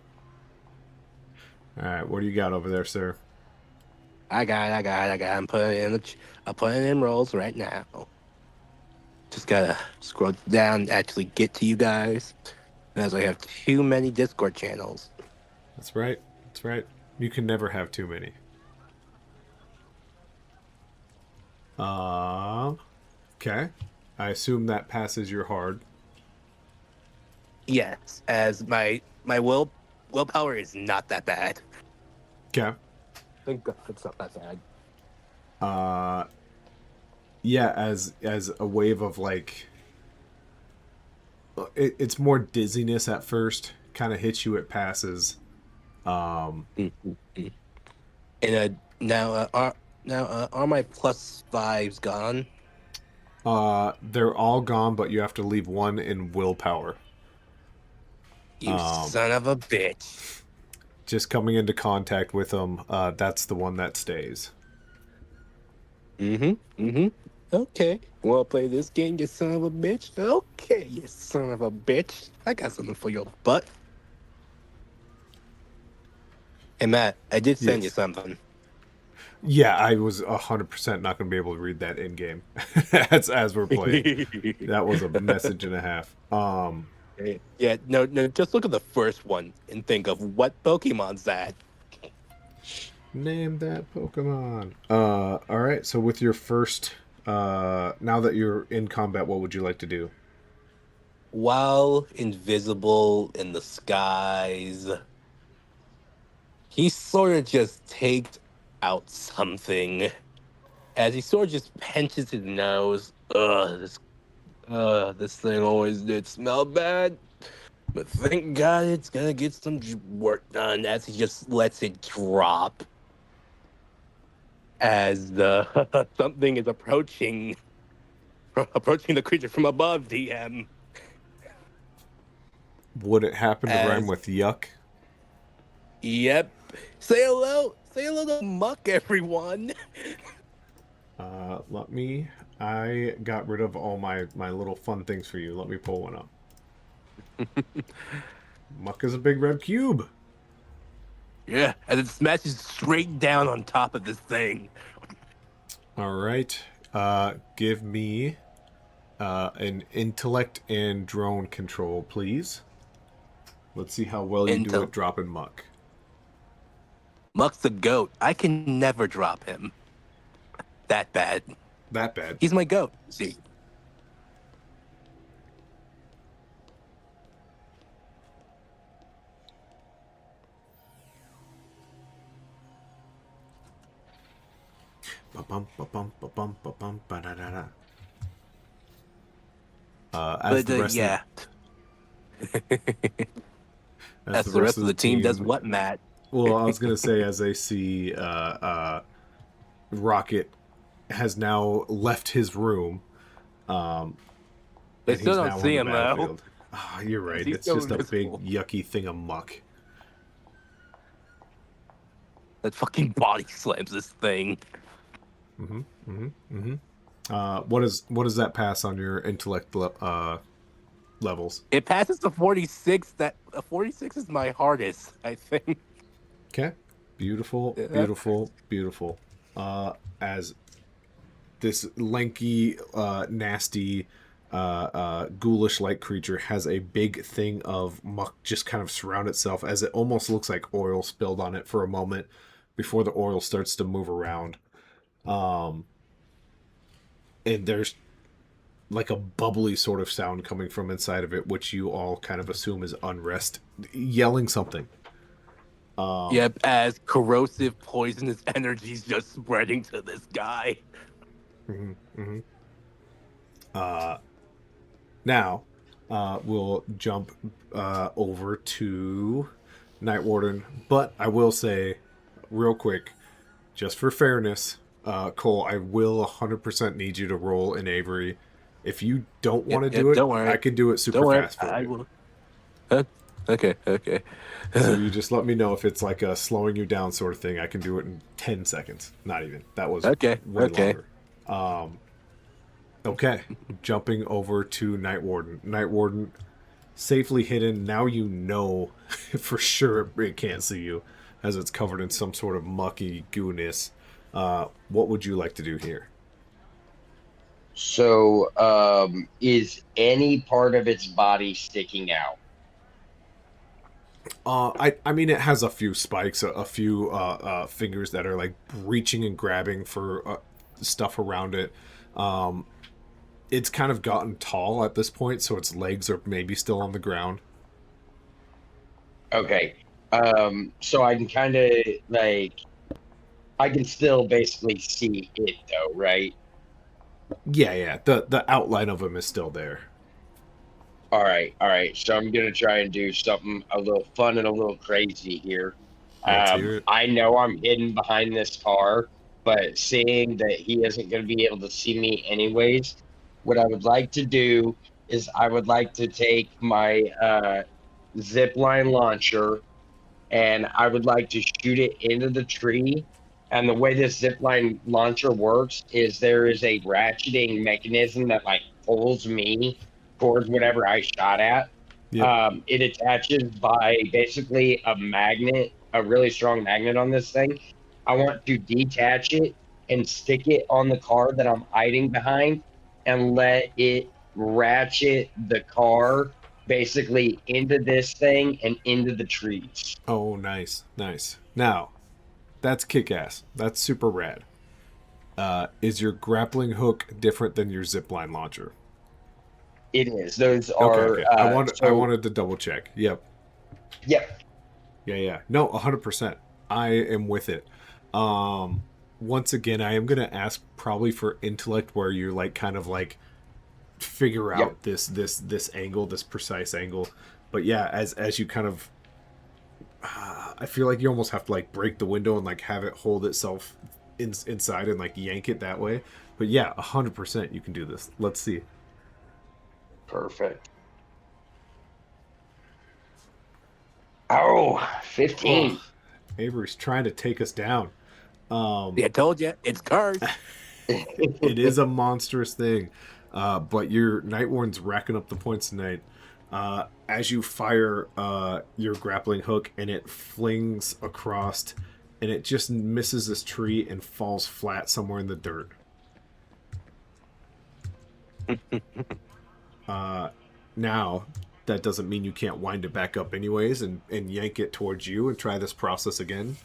All right, what do you got over there, sir? I got. I'm putting in rolls right now. Just gotta scroll down and actually get to you guys. As I have too many Discord channels. That's right. That's right. You can never have too many. Um. Okay. I assume that passes your hard. Yes, as my willpower is not that bad. Okay. Thank God it's not that bad. Uh. Yeah. As a wave of like, it's more dizziness at first, kind of hits you, it passes. Mm-hmm. And are my +5s gone? They're all gone, but you have to leave one in willpower. You son of a bitch. Just coming into contact with them, that's the one that stays. Mm-hmm. Mm-hmm. Okay. Wanna play this game, you son of a bitch? Okay, you son of a bitch. I got something for your butt. Hey Matt, I did send you Yes. something. Yeah, I was 100% not going to be able to read that in game as we're playing. That was a message and a half. Yeah, no, just look at the first one and think of what Pokemon's that. Name that Pokemon. All right. So with your first, now that you're in combat, what would you like to do? While invisible in the skies, he sort of just takes out something as he sort of just pinches his nose. This thing always did smell bad. But thank God it's gonna get some work done as he just lets it drop as the something is approaching the creature from above. DM Would it happen to rhyme as with yuck? yep. Say hello to Muck, everyone. Let me. I got rid of all my little fun things for you. Let me pull one up. Muck is a big red cube. Yeah, as it smashes straight down on top of this thing. All right. Give me an intellect and drone control, please. Let's see how well you do Until at dropping Muck. Muck's the goat. I can never drop him. That bad. That bad. He's my goat. See. Ba-bum, ba-bum, ba-bum, ba-bum, ba-da-da-da. As But the rest of yeah, as as the the rest rest of of the the team does team. what, Matt? Well, I was gonna say as they see Rocket has now left his room, um, They and still he's don't now on see the him though, battlefield. Ah, you're as right. he's It's still just a big invisible. yucky thing of muck. That fucking body slams this thing. Mm-hmm. Mm-hmm. Mm-hmm. What does that pass on your intellect levels? It passes to 46. That 46 is my hardest, I think. Okay. Beautiful, Yeah. beautiful, beautiful. As this lanky, nasty, ghoulish-like creature has a big thing of muck just kind of surround itself, as it almost looks like oil spilled on it for a moment before the oil starts to move around. Um, and there's like a bubbly sort of sound coming from inside of it, which you all kind of assume is Unrest yelling something. Yep, as corrosive, poisonous energies just spreading to this guy. Mhm, mhm. Uh, Now, we'll jump over to Night Warden, but I will say, real quick, just for fairness, Cole, I will 100% need you to roll in Avery. If you don't want to do it, Don't I worry. can do it super Don't worry. fast for I you. will. Huh? Okay, okay. So you just let me know if it's like a slowing you down sort of thing. I can do it in 10 seconds. Not even. That was Okay, way okay. longer. Okay, jumping over to Night Warden. Night Warden, safely hidden. Now you know for sure it can't see you, as it's covered in some sort of mucky gooness. What would you like to do here? So, is any part of its body sticking out? I mean, it has a few spikes, a few fingers that are like reaching and grabbing for stuff around it. Um, it's kind of gotten tall at this point, so its legs are maybe still on the ground. Okay. So I can kind of like, I can still basically see it though, right? Yeah, yeah. The outline of him is still there. All right. So I'm gonna try and do something a little fun and a little crazy here. Let's hear it. I know I'm hidden behind this car, but seeing that he isn't gonna be able to see me anyways, what I would like to do is I would like to take my zip line launcher and I would like to shoot it into the tree. And the way this zipline launcher works is there is a ratcheting mechanism that like pulls me towards whatever I shot at. Yep. It attaches by basically a magnet, a really strong magnet on this thing. I want to detach it and stick it on the car that I'm hiding behind and let it ratchet the car basically into this thing and into the trees. Oh, nice, nice. Now, that's kick-ass. That's super rad. Is your grappling hook different than your zipline launcher? It is. Those Okay, are okay. I so wanted to double check. Yep. yep. Yeah. No, 100%. I am with it. Once again, I am gonna ask probably for intellect, where you like kind of like figure Yep. out this angle, this precise angle. But yeah, as you kind of, I feel like you almost have to like break the window and like have it hold itself inside and like yank it that way. But yeah, 100% you can do this. Let's see. Perfect. Oh, 15. Oh, Avery's trying to take us down. Yeah, I told you, it's cursed. It is a monstrous thing, but your Night Warden's racking up the points tonight. As you fire your grappling hook and it flings across, and it just misses this tree and falls flat somewhere in the dirt. Now, that doesn't mean you can't wind it back up anyways and yank it towards you and try this process again.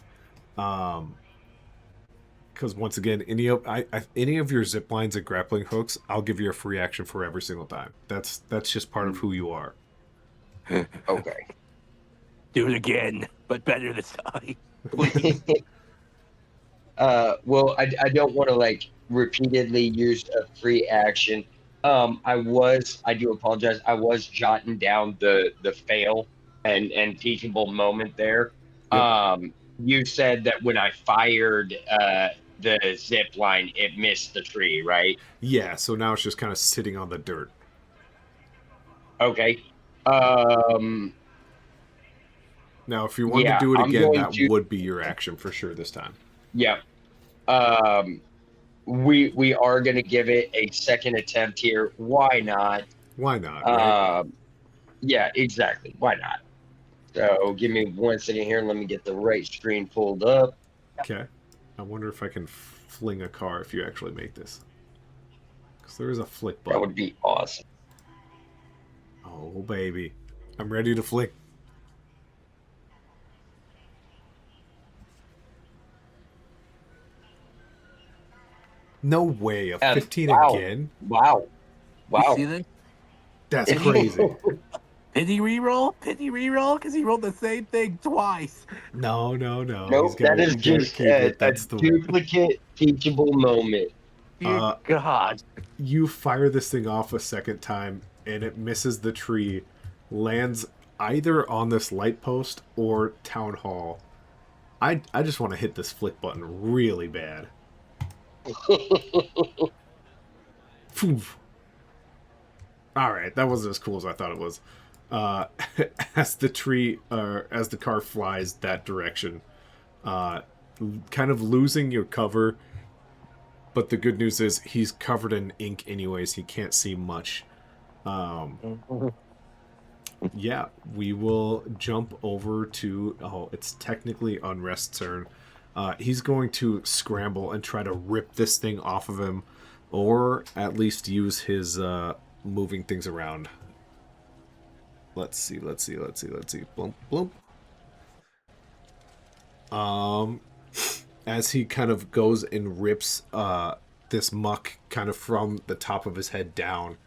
Because once again, any of your zip lines and grappling hooks, I'll give you a free action for every single time. That's just part of who you are. Okay. Do it again, but better this time. Please. Well, I don't want to like repeatedly use a free action. I do apologize. I was jotting down the fail and teachable moment there. Yep. You said that when I fired the zip line, it missed the tree, right? Yeah, so now it's just kind of sitting on the dirt. Okay. Um, Now, if you wanted to yeah, do it I'm again, going that to. would be your action for sure this time. Yeah. Um, we are going to give it a second attempt here. Why not? Why not, right? Yeah, exactly. Why not? So give me 1 second here and let me get the right screen pulled up. Okay. I wonder if I can fling a car if you actually make this. Because there is a flick That button. would be awesome. Oh, baby. I'm ready to flick. No way. A And 15 wow. again? Wow. You Wow. see this? That's crazy. Did he reroll? Did he reroll? Because he rolled the same thing twice. No. Nope, that is just keep a it. That's the duplicate teachable moment. Dear God. you fire this thing off a second time and it misses the tree, lands either on this light post or town hall. I just want to hit this flick button really bad. Phew. All right, that wasn't as cool as I thought it was. Uh, as the car flies that direction, kind of losing your cover. But the good news is he's covered in ink anyways. He can't see much. Yeah, we will jump over to... Oh, it's technically Unrest's turn. He's going to scramble and try to rip this thing off of him. Or at least use his moving things around. Let's see. Blump, blump. As he kind of goes and rips this muck kind of from the top of his head down.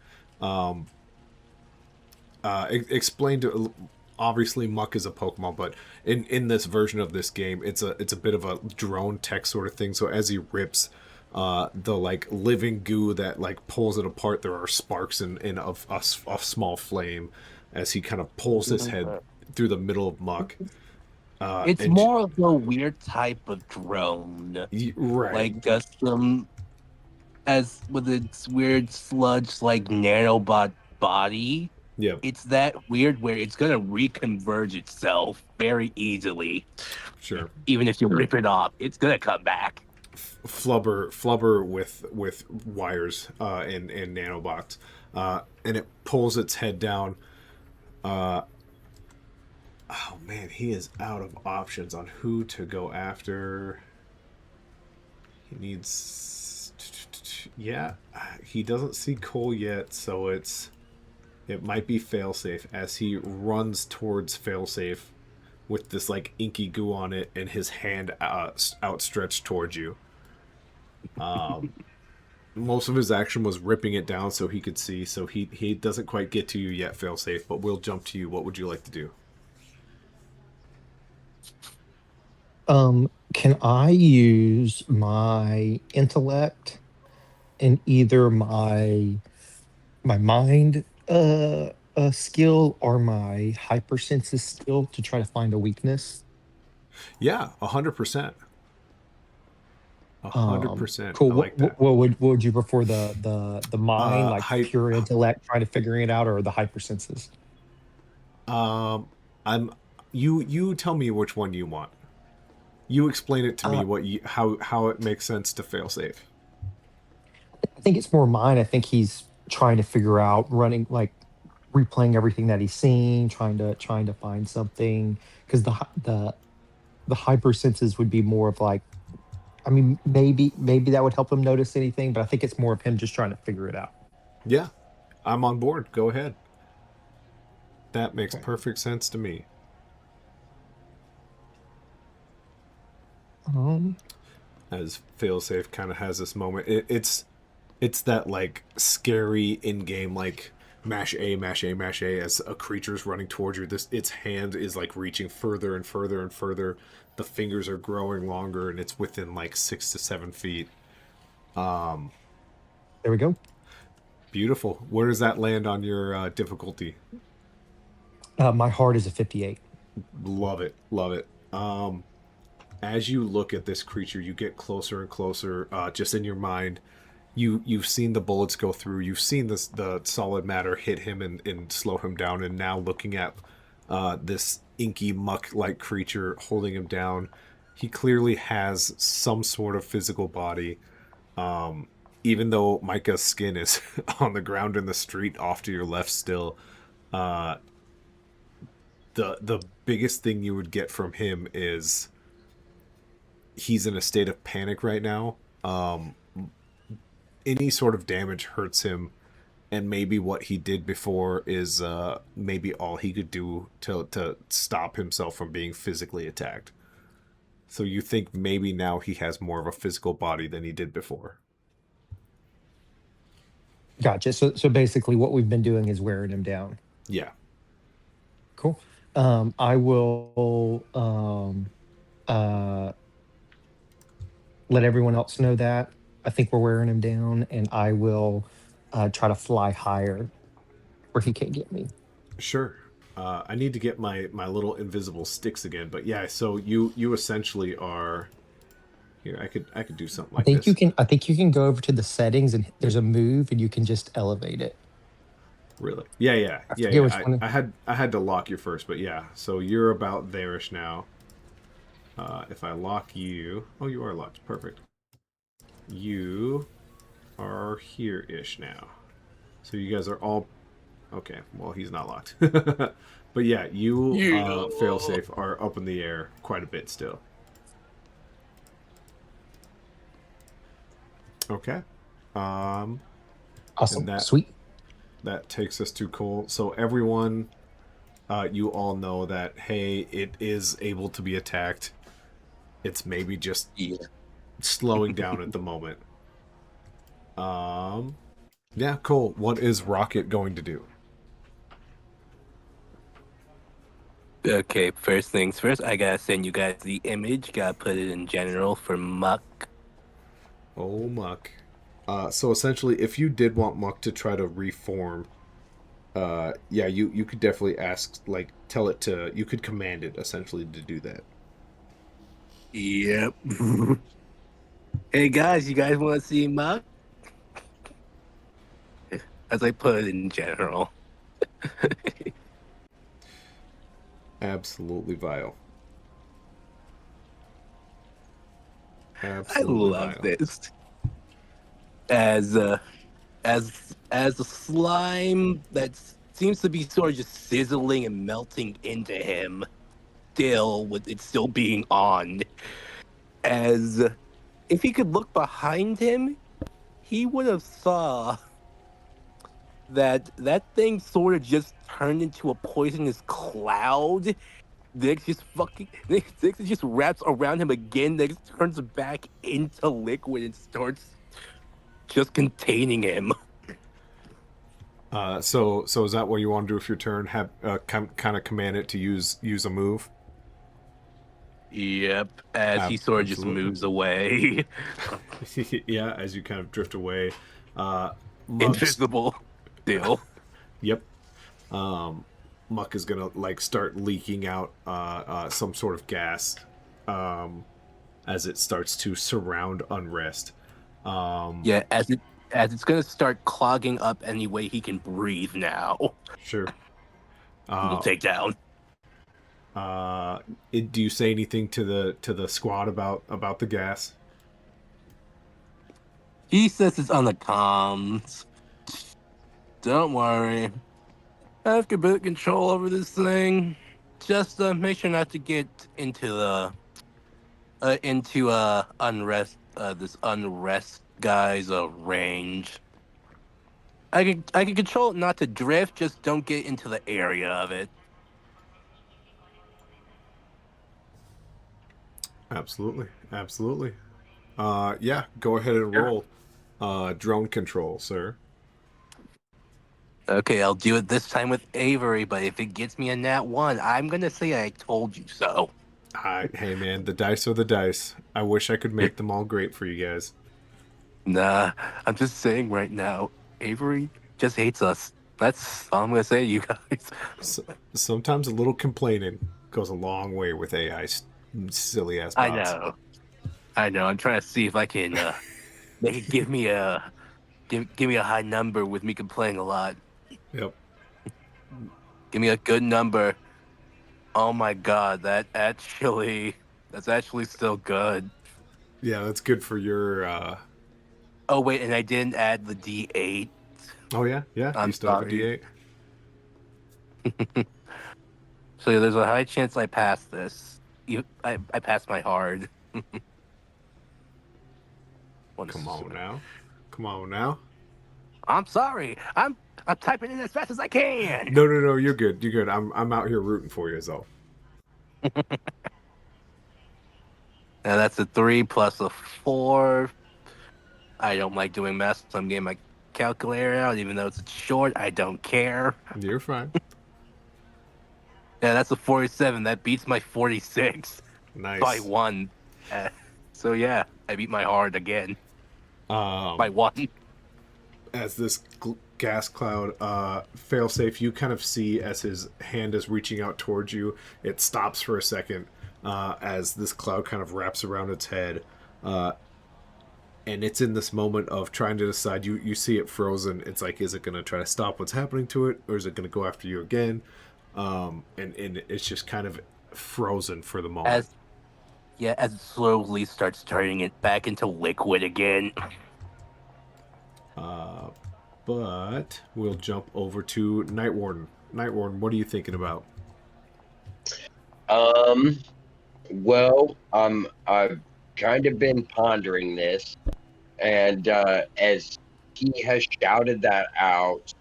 Explained to, obviously muck is a Pokemon, but in this version of this game, it's a bit of a drone tech sort of thing. So as he rips the like living goo that like pulls it apart. There are sparks in of a small flame as he kind of pulls his head through the middle of muck. It's And more of a weird type of drone, right, like some as with its weird sludge like nanobot body. yep, It's that weird where it's gonna reconverge itself very easily. sure. Even if you rip it off, it's gonna come back. Flubber with wires and nanobots, and it pulls its head down. Uh, oh man, he is out of options on who to go after. He needs, yeah, he doesn't see Cole yet, so it might be failsafe as he runs towards failsafe with this like inky goo on it and his hand outstretched towards you. Most of his action was ripping it down so he could see. So he doesn't quite get to you yet, failsafe. But we'll jump to you. What would you like to do? Can I use my intellect in either my mind skill or my hypersenses skill to try to find a weakness? Yeah, 100%. a hundred percent. Cool. I like that. What would you prefer, the mind, like Hype. pure intellect, trying to figuring it out, or the hypersenses? I'm. You tell me which one you want. You explain it to me Uh, what you how it makes sense to failsafe. I think it's more mine. I think he's trying to figure out running, like replaying everything that he's seen, trying to find something, because the hypersenses would be more of like, I mean, maybe that would help him notice anything, but I think it's more of him just trying to figure it out. Yeah, I'm on board. Go ahead. That makes Okay. perfect sense to me. Um, As failsafe kind of has this moment. It's that like scary in game like mash A, mash A, mash A as a creature's running towards you. This its hand is like reaching further and further and further. The fingers are growing longer and it's within like 6 to 7 feet. there we go. Beautiful. Where does that land on your difficulty? My heart is a 58. Love it. Love it. As you look at this creature, you get closer and closer. Just in your mind, you've seen the bullets go through. You've seen the solid matter hit him and slow him down. And now looking at this inky muck like creature holding him down, he clearly has some sort of physical body. Even though Micah's skin is on the ground in the street off to your left still, uh, the biggest thing you would get from him is he's in a state of panic right now. Any sort of damage hurts him, and maybe what he did before is maybe all he could do to stop himself from being physically attacked. So you think maybe now he has more of a physical body than he did before. Gotcha. So basically, what we've been doing is wearing him down. Yeah, Cool. I will let everyone else know that. I think we're wearing him down, and I will try to fly higher where he can't get me. sure. I need to get my little invisible sticks again, but yeah. So you essentially are here. I could do something I like think you this. can. I think you can go over to the settings, and there's a move, and you can just elevate it. Really? Yeah, yeah, I yeah, forget yeah. which one. I had to lock you first, but yeah. So you're about there-ish now. If I lock you, oh, you are locked. Perfect. You are here-ish now. So you guys are all okay. Well, he's not locked, but yeah, you Yeah. failsafe are up in the air quite a bit still. Okay. Um, and Awesome. Sweet. that takes us to Cole. So everyone, you all know that hey, it is able to be attacked. It's maybe just Yeah. slowing down at the moment. Um, yeah, Cole. What is Rocket going to do? Okay, first things first, I gotta send you guys the image. Gotta put it in general for muck. Oh, Muck. So essentially, if you did want Muck to try to reform, yeah, you could definitely ask, like, tell it to, you could command it essentially to do that. Yep. Hey guys, you guys want to see Muck? As I put it in general. Absolutely vile. I Absolutely love vile. this. As as the slime that seems to be sort of just sizzling and melting into him, still with it still being on. As if he could look behind him, he would have saw that thing sort of just turned into a poisonous cloud. Next just fucking next just wraps around him again, next turns back into liquid and starts just containing him. So is that what you want to do with your turn? Have kind of command it to use a move? Yep, as he sort of just Absolutely. moves away. Yeah, as you kind of drift away, uh, Muck's. Invisible still. Yep. Muck is gonna like start leaking out some sort of gas as it starts to surround Unrest. Um, Yeah, as it's gonna start clogging up any way he can breathe now. sure. We'll Uh, take down. do you say anything to the squad about the gas? He says it's on the comms. Don't worry. I have complete control over this thing. Just make sure not to get into the unrest this unrest guy's range. I can control it not to drift, just don't get into the area of it. Absolutely, absolutely. Yeah, go ahead and roll drone control, sir. Okay, I'll do it this time with Avery, but if it gets me a nat 1, I'm gonna say I told you so. Hey man, the dice are the dice. I wish I could make them all great for you guys. Nah, I'm just saying right now, Avery just hates us. That's all I'm gonna say to you guys. So, sometimes a little complaining goes a long way with AI silly ass I bots. know. I know. I'm trying to see if I can make it give me a high number with me complaining a lot. Yep. Give me a good number. Oh my god, that's actually still good. Yeah, that's good for your Oh wait, and I didn't add the D8. oh yeah, yeah. You I'm still have a sorry. D8? So yeah, there's a high chance I pass this. I passed my hard. What Come is on now. Come on now. I'm sorry. I'm typing in as fast as I can. No, you're good. You're good. I'm out here rooting for you, though. Now that's a 3 plus a 4. I don't like doing math, so I'm getting my calculator out, even though it's short. I don't care. You're fine. Yeah, that's a 47. That beats my 46 by Nice. 1. Uh, so yeah, I beat my hard again by Um, 1. as this gas cloud failsafe, you kind of see as his hand is reaching out towards you, it stops for a second as this cloud kind of wraps around its head. Uh, and it's in this moment of trying to decide. You see it frozen. It's like, is it going to try to stop what's happening to it, or is it going to go after you again? And it's just kind of frozen for the moment. As it slowly starts turning it back into liquid again. But we'll jump over to Night Warden. Night Warden, what are you thinking about? Well, I've kind of been pondering this, and as he has shouted that out,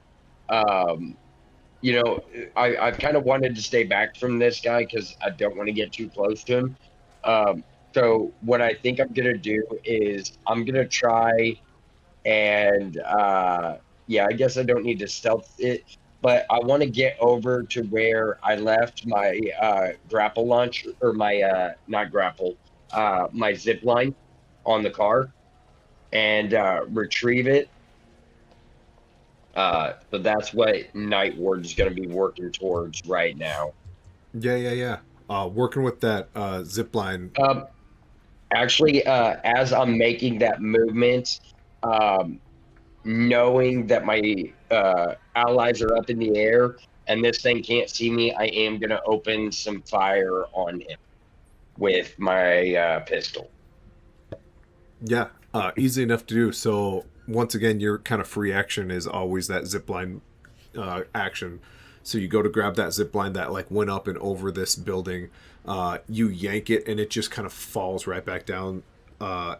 um, I've kind of wanted to stay back from this guy because I don't want to get too close to him. Um, so what I think I'm gonna do is I'm gonna try and yeah, I guess I don't need to stealth it, but I want to get over to where I left my grapple launch or my not grapple, my zip line on the car. and retrieve it. So that's what Night Ward is going to be working towards right now. Yeah. Working with that zip line. Um, Actually, as I'm making that movement, um, knowing that my allies are up in the air and this thing can't see me, I am going to open some fire on him with my pistol. Yeah, easy enough to do. So once again, your kind of free action is always that zip line action. So you go to grab that zip line that like went up and over this building. You yank it and it just kind of falls right back down.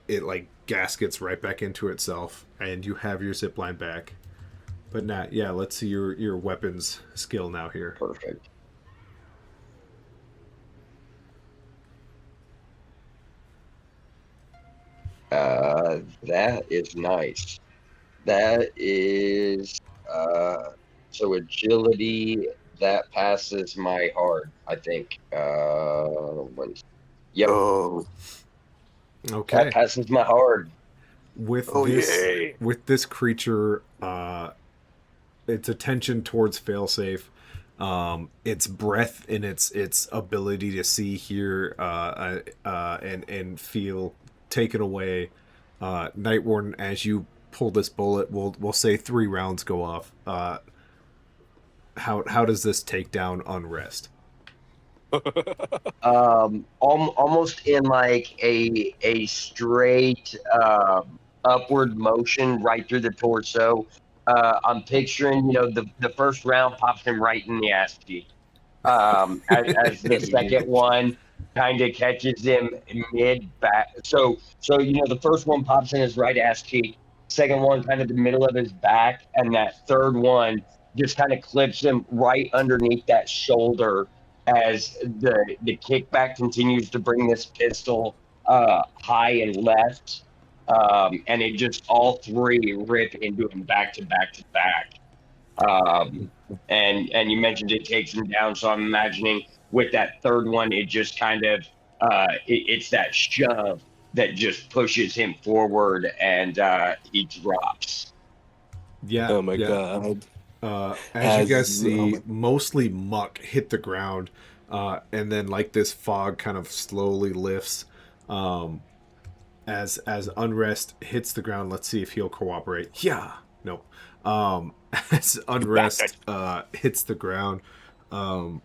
It like gaskets right back into itself, and you have your zip line back. But Nat, yeah, let's see your weapons skill now here. Perfect. That is nice. That is so agility that passes my hard, I think. Yep, Oh, that Okay, passes my hard. with oh yay! this creature, its attention towards failsafe, its breath and its ability to see, hear, and feel taken away. Night Warden, as you pull this bullet, we'll say 3 rounds go off. How does this take down Unrest? Almost in like a straight upward motion right through the torso. I'm picturing, the first round pops him right in the ass cheek. As the second one kind of catches him mid back. So the first one pops in his right ass cheek, second one kind of the middle of his back, and that third one just kind of clips him right underneath that shoulder as the kickback continues to bring this pistol high and left. And it just all three rip into him back to back to back. Um, and you mentioned it takes him down, so I'm imagining with that third one, it just kind of it's that shove that just pushes him forward, and he drops. Yeah, Oh my yeah. god! As you guys As see, mostly muck hit the ground, and then like this fog kind of slowly lifts. Um, as Unrest hits the ground, let's see if he'll cooperate. Yeah, no. As Unrest hits the ground, um,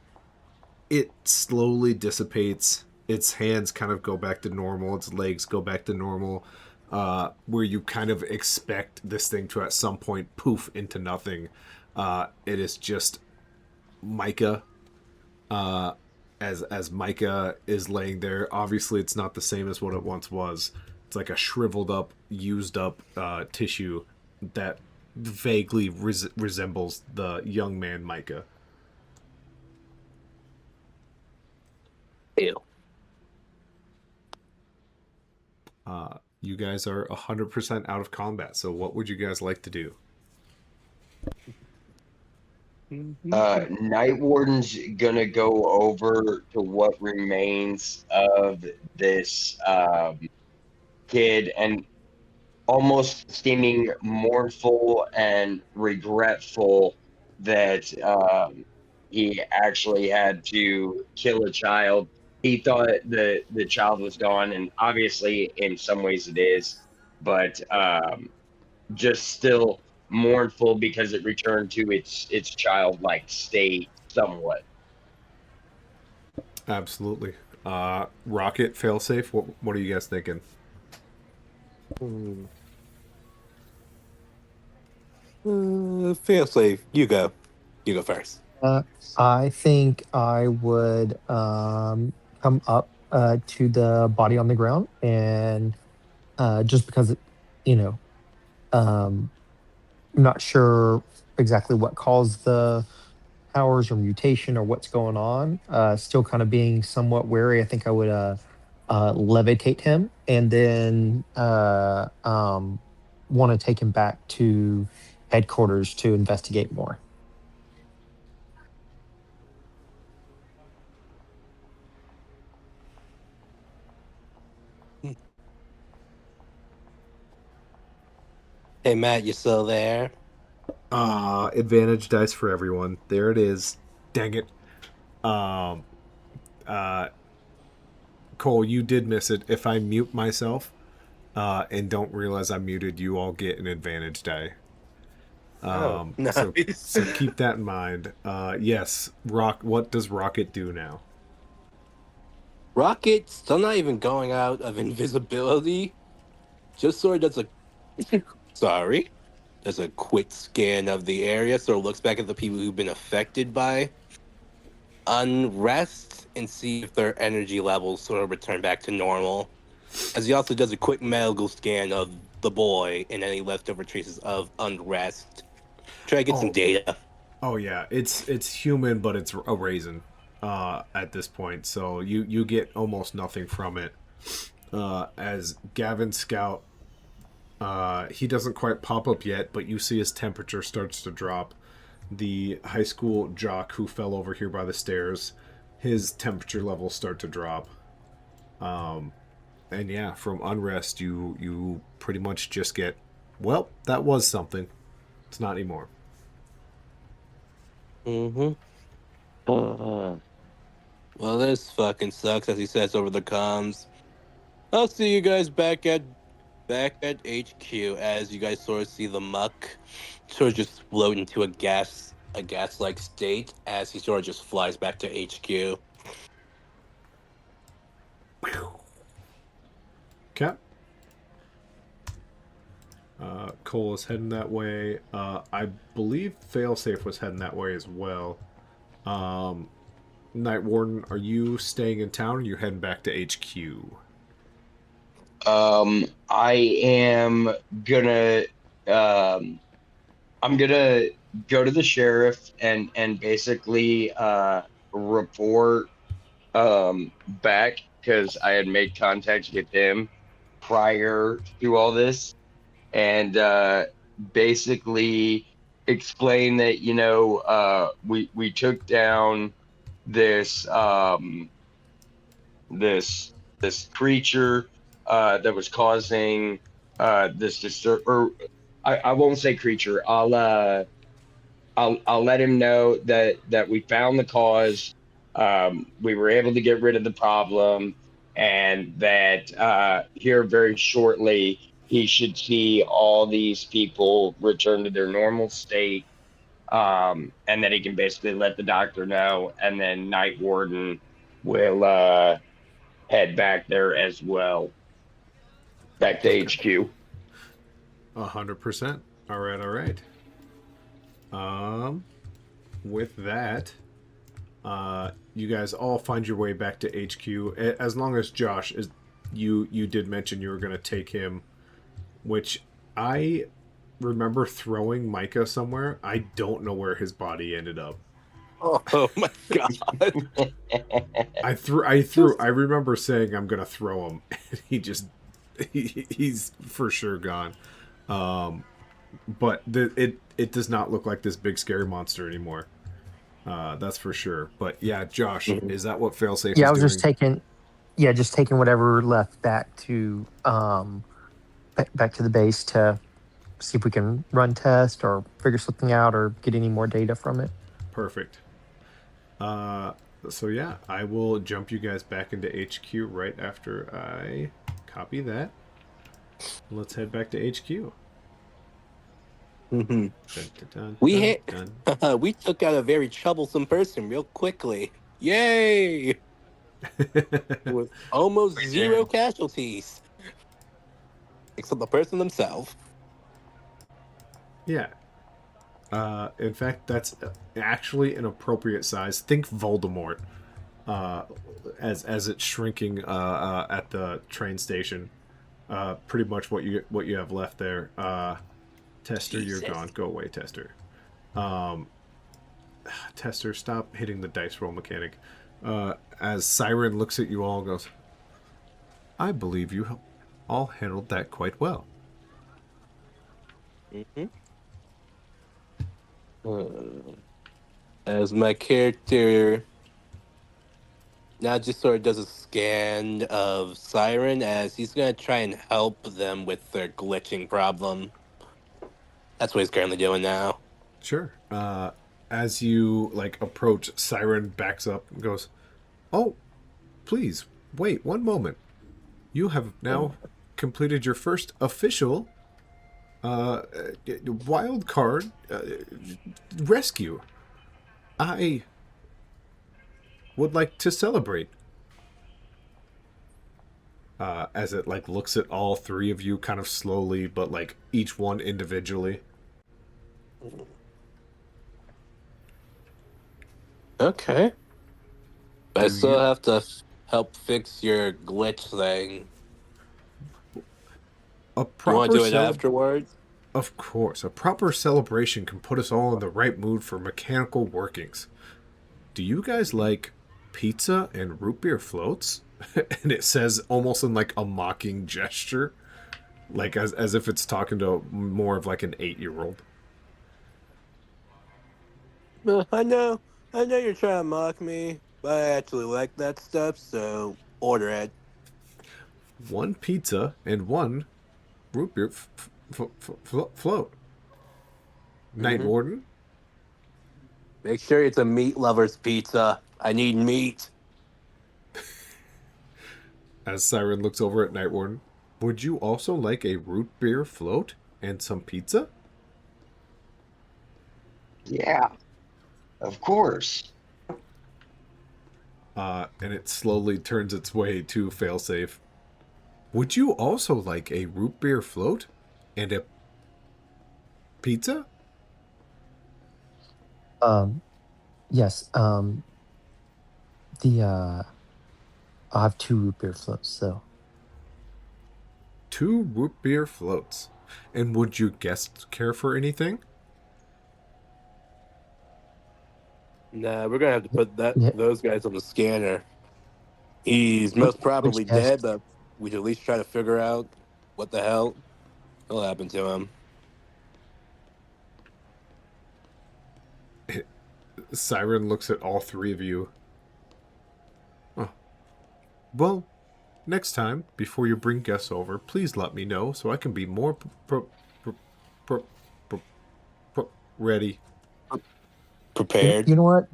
it slowly dissipates. Its hands kind of go back to normal. Its legs go back to normal. Where you kind of expect this thing to at some point poof into nothing. It is just Micah. Uh, as Micah is laying there, obviously it's not the same as what it once was. It's like a shriveled up, used up tissue that vaguely resembles the young man Micah. ew. You guys are 100% out of combat, so what would you guys like to do? Night Warden's gonna go over to what remains of this kid and almost seeming mournful and regretful that he actually had to kill a child. He thought the child was gone, and obviously, in some ways, it is, but just still mournful because it returned to its childlike state somewhat. Absolutely. Rocket, failsafe. What are you guys thinking? Feel safe. You go. You go first. Uh, I think I would come up to the body on the ground, and just because you know, um, I'm not sure exactly what caused the powers or mutation or what's going on. Still kind of being somewhat wary. I think I would levitate him, and then want to take him back to headquarters to investigate more. Hey Matt, you still there? Advantage dice for everyone. There it is. Dang it. Um, uh, Cole, you did miss it. If I mute myself, and don't realize I'm muted, you all get an advantage die. Oh, So nice. so keep that in mind. Yes, Rock. What does Rocket do now? Rocket still not even going out of invisibility. Just sort of does a sorry, does a quick scan of the area, sort of looks back at the people who've been affected by unrest and see if their energy levels sort of return back to normal. As he also does a quick medical scan of the boy and any leftover traces of unrest. Try to get some Oh, data. oh yeah. It's human, but it's a raisin. At this point, so you get almost nothing from it. As Gavin Scout, he doesn't quite pop up yet, but you see his temperature starts to drop. The high school jock who fell over here by the stairs, his temperature levels start to drop. And yeah, from unrest, you pretty much just get, well, that was something. It's not anymore. Mm-hmm. Well, this fucking sucks, as he says over the comms. I'll see you guys back at HQ as you guys sort of see the muck sort of just float into a gas like state as he sort of just flies back to HQ. Okay. Cole is heading that way. I believe Failsafe was heading that way as well. Night Warden, are you staying in town or are you heading back to HQ? I am gonna um I'm gonna go to the sheriff and basically report back because I had made contact with him prior to all this and basically explain that we took down this this creature that was causing this disturb or I won't say creature. I'll let him know that we found the cause. We were able to get rid of the problem, and that here very shortly he should see all these people return to their normal state, and that he can basically let the doctor know, and then Night Warden will head back there as well, back to Okay. HQ. 100%. All right, all right. Um, with that, you guys all find your way back to HQ. As long as Josh is, you did mention you were going to take him, which I remember throwing Micah somewhere. I don't know where his body ended up. Oh my god. I Just remember saying I'm gonna throw him, and he's for sure gone. Um, but it does not look like this big scary monster anymore. That's for sure. But yeah, Josh, Mhm. is that what Failsafe Yeah, I is was just doing? taking, yeah, just taking whatever left back to the base to see if we can run test or figure something out or get any more data from it. Perfect. Uh, so yeah, I will jump you guys back into HQ right after I copy that. Let's head back to HQ. Mhm. Dun, dun, we dun, hit dun, we took out a very troublesome person real quickly. Yay! dun. With almost We zero did. casualties, except the person themselves. Yeah. In fact, that's actually an appropriate size. Think Voldemort, uh, as it's shrinking at the train station. Pretty much what you have left there. Tester, you're Jesus. gone. Go away, Tester. Um, Tester, stop hitting the dice roll mechanic. As Siren looks at you all and goes, I believe you all handled that quite well. Hmm. As my character now just sort of does a scan of Siren as he's gonna try and help them with their glitching problem. That's what he's currently doing now. Sure. As you like approach, Siren backs up and goes, "Oh, please wait one moment. You have now completed your first official wild card rescue. I would like to celebrate." As it like looks at all three of you kind of slowly, but like each one individually. Okay. But I Do still you have to help fix your glitch thing. a You want proper to do it celeb? afterwards? Of course, a proper celebration can put us all in the right mood for mechanical workings. Do you guys like pizza and root beer floats? And it says almost in like a mocking gesture, like as if it's talking to more of like an 8-year-old. I know. I know you're trying to mock me, but I actually like that stuff, so order it. One pizza and one root beer float. Night Hmm. Warden, Make sure it's a meat lover's pizza. I need meat. as Siren looks over at Night Warden, would you also like a root beer float and some pizza? Yeah, of course. And it slowly turns its way to Failsafe. Would you also like a root beer float and a pizza? Um, yes. The I'll have two root beer floats. So 2 root beer floats. And would you guests care for anything? Nah, we're gonna have to put yeah, those guys on the scanner. He's most which probably dead, guest? but we'd at least try to figure out what the hell will happen to him. Siren looks at all three of you. Oh, well, next time, before you bring guests over, please let me know so I can be more pro- pro- ready. Prepared. You know what?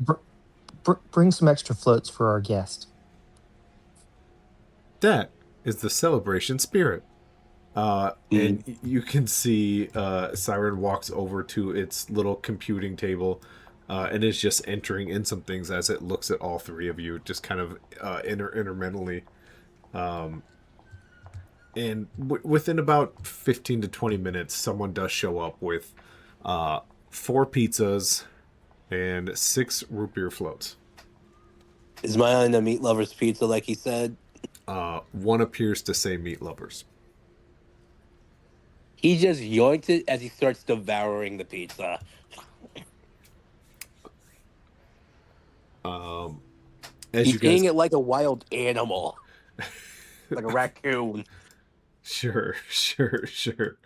Bring some extra floats for our guest. That is the celebration spirit. Mm. And you can see Siren walks over to its little computing table and is just entering in some things as it looks at all three of you, just kind of intermentally. And within about 15 to 20 minutes, someone does show up with 4 pizzas and 6 root beer floats. Is mine a meat lover's pizza, like he said? One appears to say meat lovers. He just yoinks it as he starts devouring the pizza. As you He's eating guys it like a wild animal, like a raccoon. Sure, sure.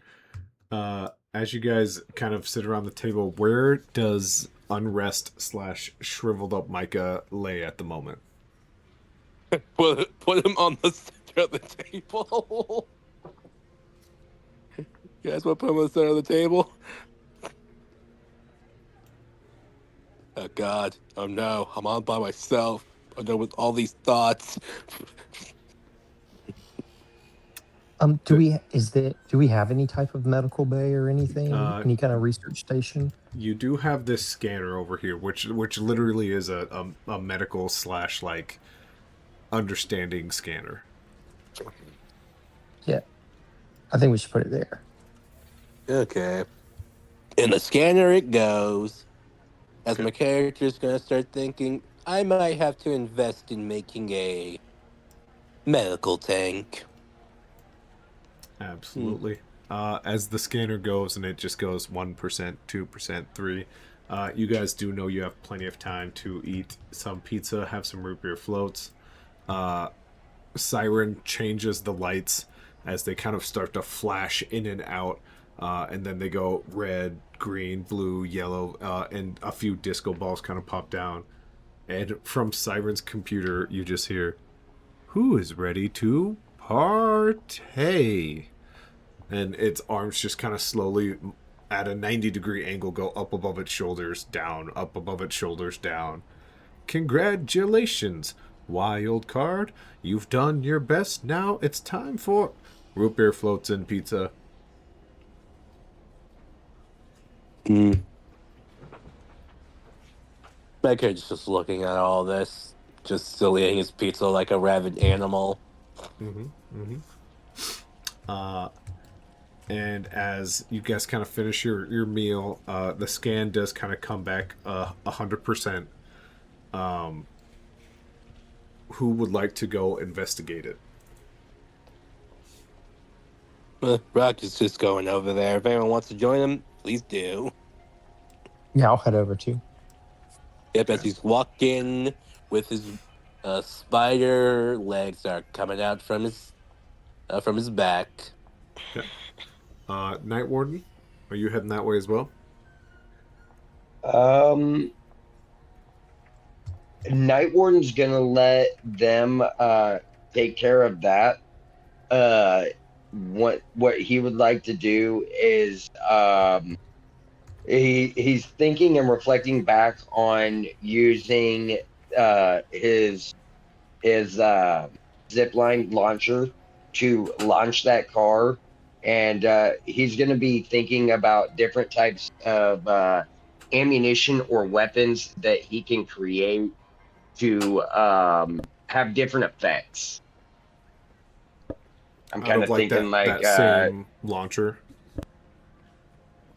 As you guys kind of sit around the table, where does Unrest slash shriveled up Micah lay at the moment? Put him on the center of the table. You guys want to put him on the center of the table? Oh God! Oh no! I'm on by myself. I'm done with all these thoughts. The- Do we have any type of medical bay or anything? Uh, Any kind of research station? you do have this scanner over here, which literally is a medical slash like understanding scanner. Yeah, I think we should put it there. Okay. In the scanner it goes. As Okay, my character's gonna start thinking, I might have to invest in making a medical tank. Hmm. absolutely. As the scanner goes and it just goes 1%, 2%, 3. You guys do know you have plenty of time to eat some pizza, have some root beer floats. Siren changes the lights as they kind of start to flash in and out, and then they go red, green, blue, yellow, and a few disco balls kind of pop down. And from Siren's computer, you just hear, "Who is ready to partay?" And its arms just kind of slowly at a 90-degree angle go up above its shoulders, down, up above its shoulders, down. Congratulations, wild card. You've done your best. Now it's time for root beer floats and pizza. Mm. My kid's just looking at all this, just still eating his pizza like a rabid animal. Mm-hmm. Mm-hmm. Uh, and as you guys kind of finish your meal, the scan does kind of come back 100%. Who would like to go investigate it? Rock is just going over there. If anyone wants to join him, please do. Yeah, I'll head over too. Yep, as Okay. he's walking with his spider legs are coming out from his back. Okay. Night Warden, are you heading that way as well? Um, Night Warden's gonna let them take care of that. Uh, what he would like to do is he's thinking and reflecting back on using his zipline launcher to launch that car, and he's going to be thinking about different types of ammunition or weapons that he can create to have different effects. I'm Out kind of of like thinking like that same launcher.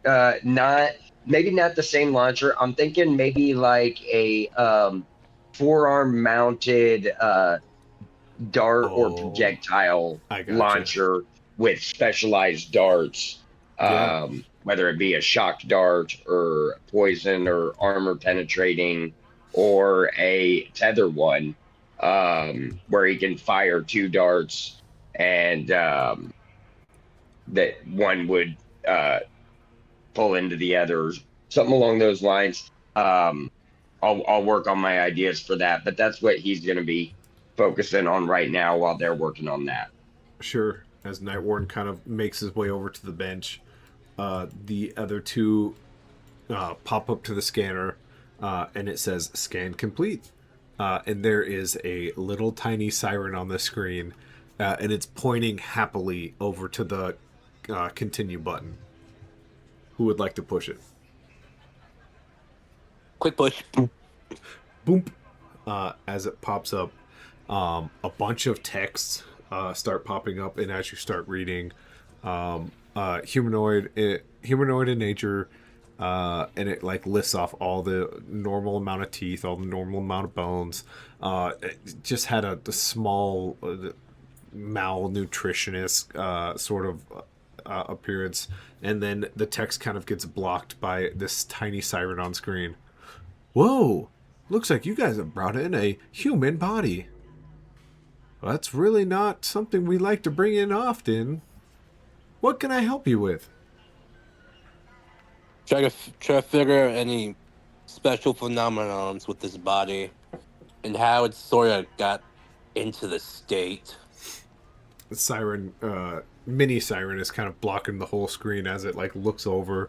not maybe not the same launcher. I'm thinking maybe like a forearm mounted dart or Oh, projectile I gotcha. launcher with specialized darts, Yeah. whether it be a shock dart or poison or armor penetrating or a tether one, where he can fire two darts and that one would uh, pull into the other, something along those lines. I'll work on my ideas for that, but that's what he's going to be focusing on right now while they're working on that. Sure. As Night Warden kind of makes his way over to the bench, the other two pop up to the scanner, and it says "Scan complete." And there is a little tiny siren on the screen, and it's pointing happily over to the continue button. Who would like to push it? Quick push. Boom! As it pops up, a bunch of texts start popping up, and as you start reading, humanoid in nature, and it like lists off all the normal amount of teeth, all the normal amount of bones. It just had a small malnutritionist sort of appearance, and then the text kind of gets blocked by this tiny siren on screen. Whoa! Looks like you guys have brought in a human body. Well, that's really not something we like to bring in often. What can I help you with? Try to figure out any special phenomenons with this body and how it sort of got into the state. The siren, mini siren, is kind of blocking the whole screen as it like looks over.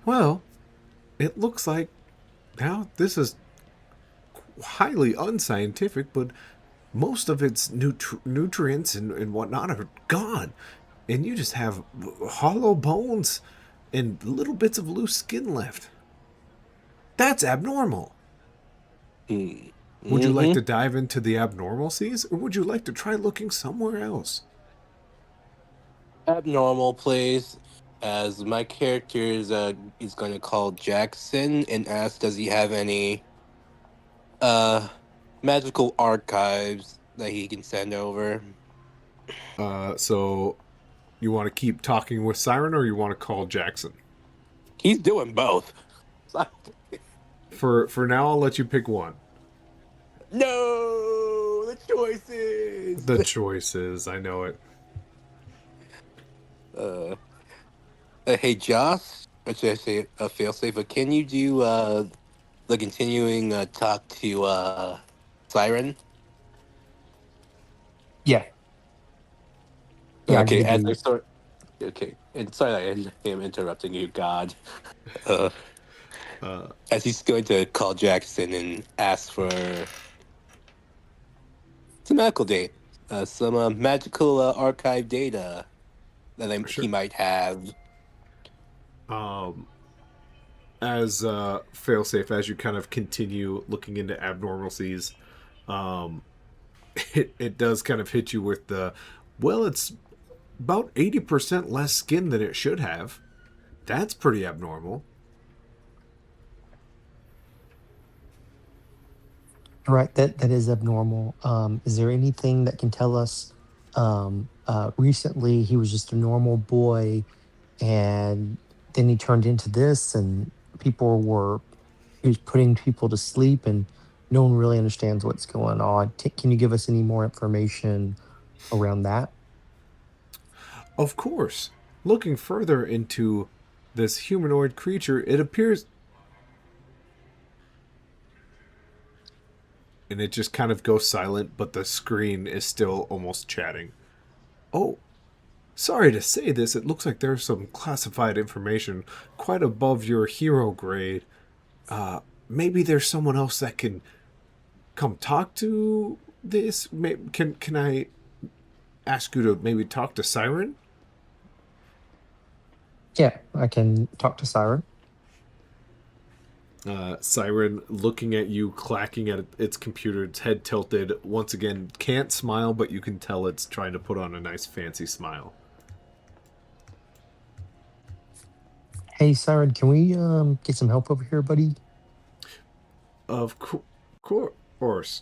Well, it looks like now this is highly unscientific, but most of its nutrients and whatnot are gone, and you just have hollow bones and little bits of loose skin left. That's abnormal. Hmm. Would you like Mm-hmm. to dive into the abnormalcies, or would you like to try looking somewhere else? Abnormal, please. As my character is going to call Jackson and ask, does he have any uh magical archives that he can send over? So you want to keep talking with Siren, or you want to call Jackson? He's doing both. For now, I'll let you pick one. No, the choices. The choices, I know it. Uh, hey, Josh. Or should I say failsafe? Can you do the continuing talk to Siren? Yeah, yeah, I need Okay, to as I do. start Okay, and sorry I am interrupting you, God. Uh, Uh, as he's going to call Jackson and ask for some medical data, some magical archive data that he sure. might have. Um, as failsafe, as you kind of continue looking into abnormalities, um, it does kind of hit you with the, well, it's about 80% less skin than it should have. That's pretty abnormal. Right, that is abnormal. Is there anything that can tell us? Recently, he was just a normal boy, and then he turned into this, and people were he was putting people to sleep, and no one really understands what's going on. Can you give us any more information around that? Of course, looking further into this humanoid creature, it appears. And it just kind of goes silent, but the screen is still almost chatting. Oh, sorry to say this, it looks like there's some classified information quite above your hero grade. Maybe there's someone else that can come talk to this. Can I ask you to maybe talk to Siren? Yeah, I can talk to Siren. Siren, looking at you, clacking at its computer, its head tilted, once again, can't smile, but you can tell it's trying to put on a nice fancy smile. Hey, Siren, can we get some help over here, buddy? Of course.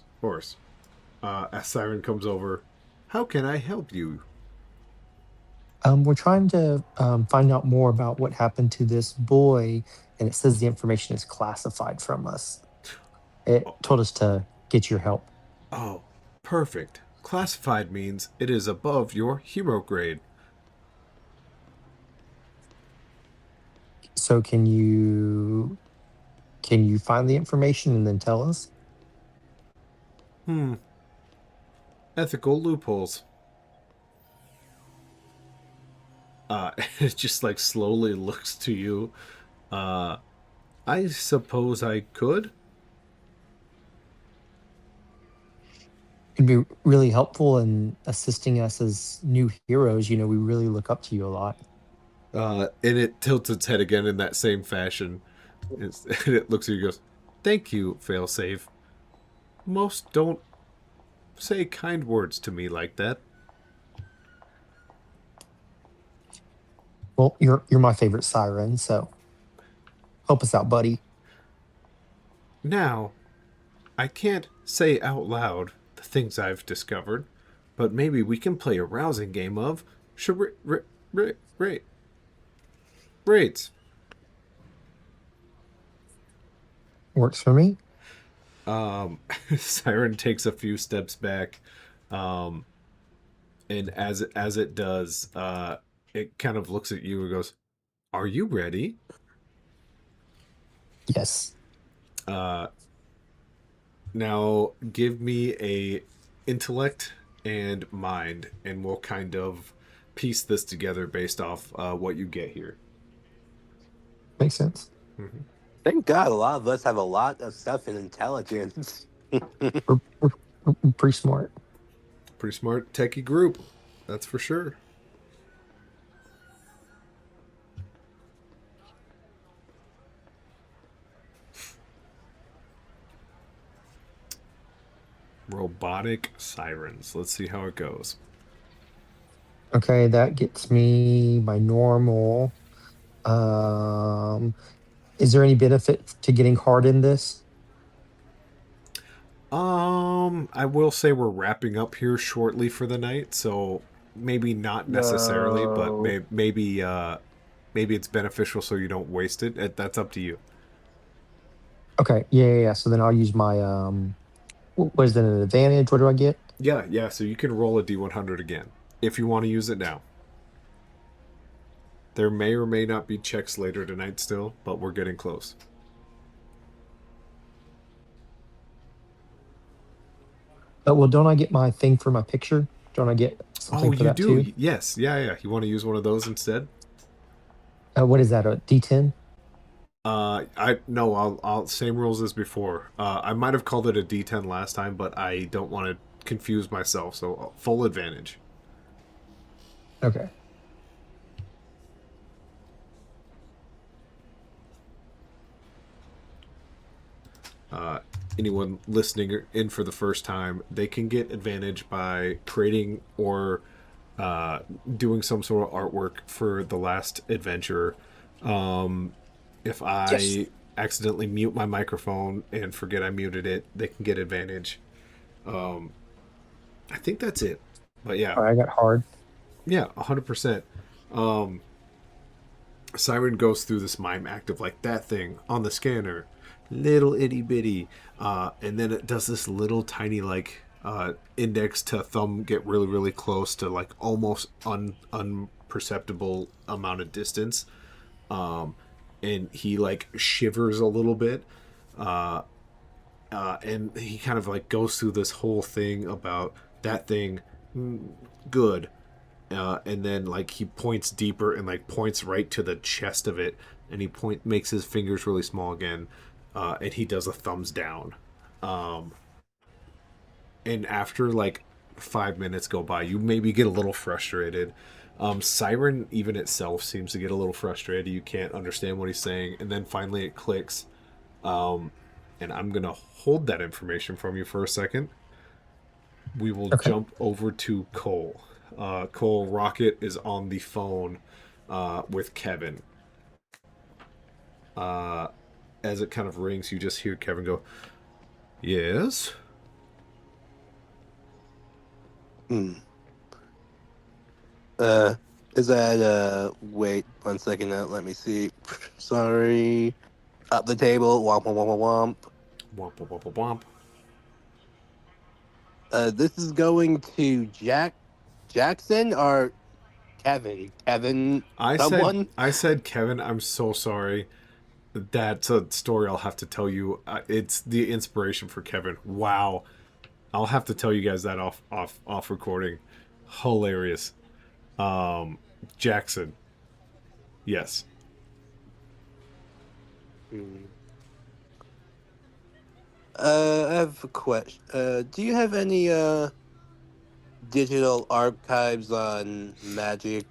As Siren comes over, how can I help you? We're trying to find out more about what happened to this boy, and it says the information is classified from us. It Oh, told us to get your help. oh, perfect. Classified means it is above your hero grade. So can you find the information and then tell us? Hmm, ethical loopholes. It just like slowly looks to you. Uh, I suppose I could. It'd be really helpful in assisting us as new heroes. We really look up to you a lot. And it tilts its head again in that same fashion. And it looks at you and goes, thank you, failsafe. Most don't say kind words to me like that. Well, you're my favorite Siren, so help us out, buddy. Now, I can't say out loud the things I've discovered, but maybe we can play a rousing game of rates. Works for me. Siren takes a few steps back, um, and as it does, it kind of looks at you and goes, "Are you ready?" Yes. Uh, Now give me a intellect and mind, and we'll kind of piece this together based off what you get here. Makes sense. Mm-hmm. Thank God, a lot of us have a lot of stuff in intelligence. We're pretty smart. Pretty smart techie group, that's for sure. Robotic sirens. Let's see how it goes. Okay, that gets me my normal. Um, is there any benefit to getting hard in this? I will say we're wrapping up here shortly for the night, so maybe not necessarily, but No. maybe it's beneficial so you don't waste it. That's up to you. Okay, yeah. So then I'll use my what is it, an advantage? What do I get? Yeah. So you can roll a d100 again if you want to use it now. There may or may not be checks later tonight still, but we're getting close. Well, don't I get my thing for my picture? Don't I get Oh, something for you that do? too? Yes. Yeah, yeah. You want to use one of those instead? What is that? A D10? I no, I'll same rules as before. I might have called it a D10 last time, but I don't want to confuse myself. So full advantage. Okay. uh, anyone listening in for the first time, they can get advantage by creating or uh, doing some sort of artwork for the last adventure. If Yes. I accidentally mute my microphone and forget I muted it, they can get advantage. I think that's it. But yeah, All right, I got hard. yeah, 100%. Siren goes through this mime act of like that thing on the scanner, little itty bitty, and then it does this little tiny like index to thumb get really really close to like almost unperceptible amount of distance, and he like shivers a little bit, and he kind of like goes through this whole thing about that thing, good, and then like he points deeper and like points right to the chest of it, and he makes his fingers really small again, and he does a thumbs down, and after like 5 minutes go by, you maybe get a little frustrated. Siren even itself seems to get a little frustrated. You can't understand what he's saying, and then finally it clicks. And I'm gonna hold that information from you for a second. We will Okay. jump over to Cole. Cole Rocket is on the phone with Kevin. As it kind of rings, you just hear Kevin go, "Yes." Hmm. Is that wait 1 second now, let me see. Sorry. Up the table, womp womp womp womp. Womp womp womp womp. This is going to Jackson or Kevin? Kevin someone? I said, Kevin. I'm so sorry. That's a story I'll have to tell you. It's the inspiration for Kevin. Wow, I'll have to tell you guys that off recording. Hilarious. Jackson. Yes. Hmm. I have a question. Do you have any digital archives on magical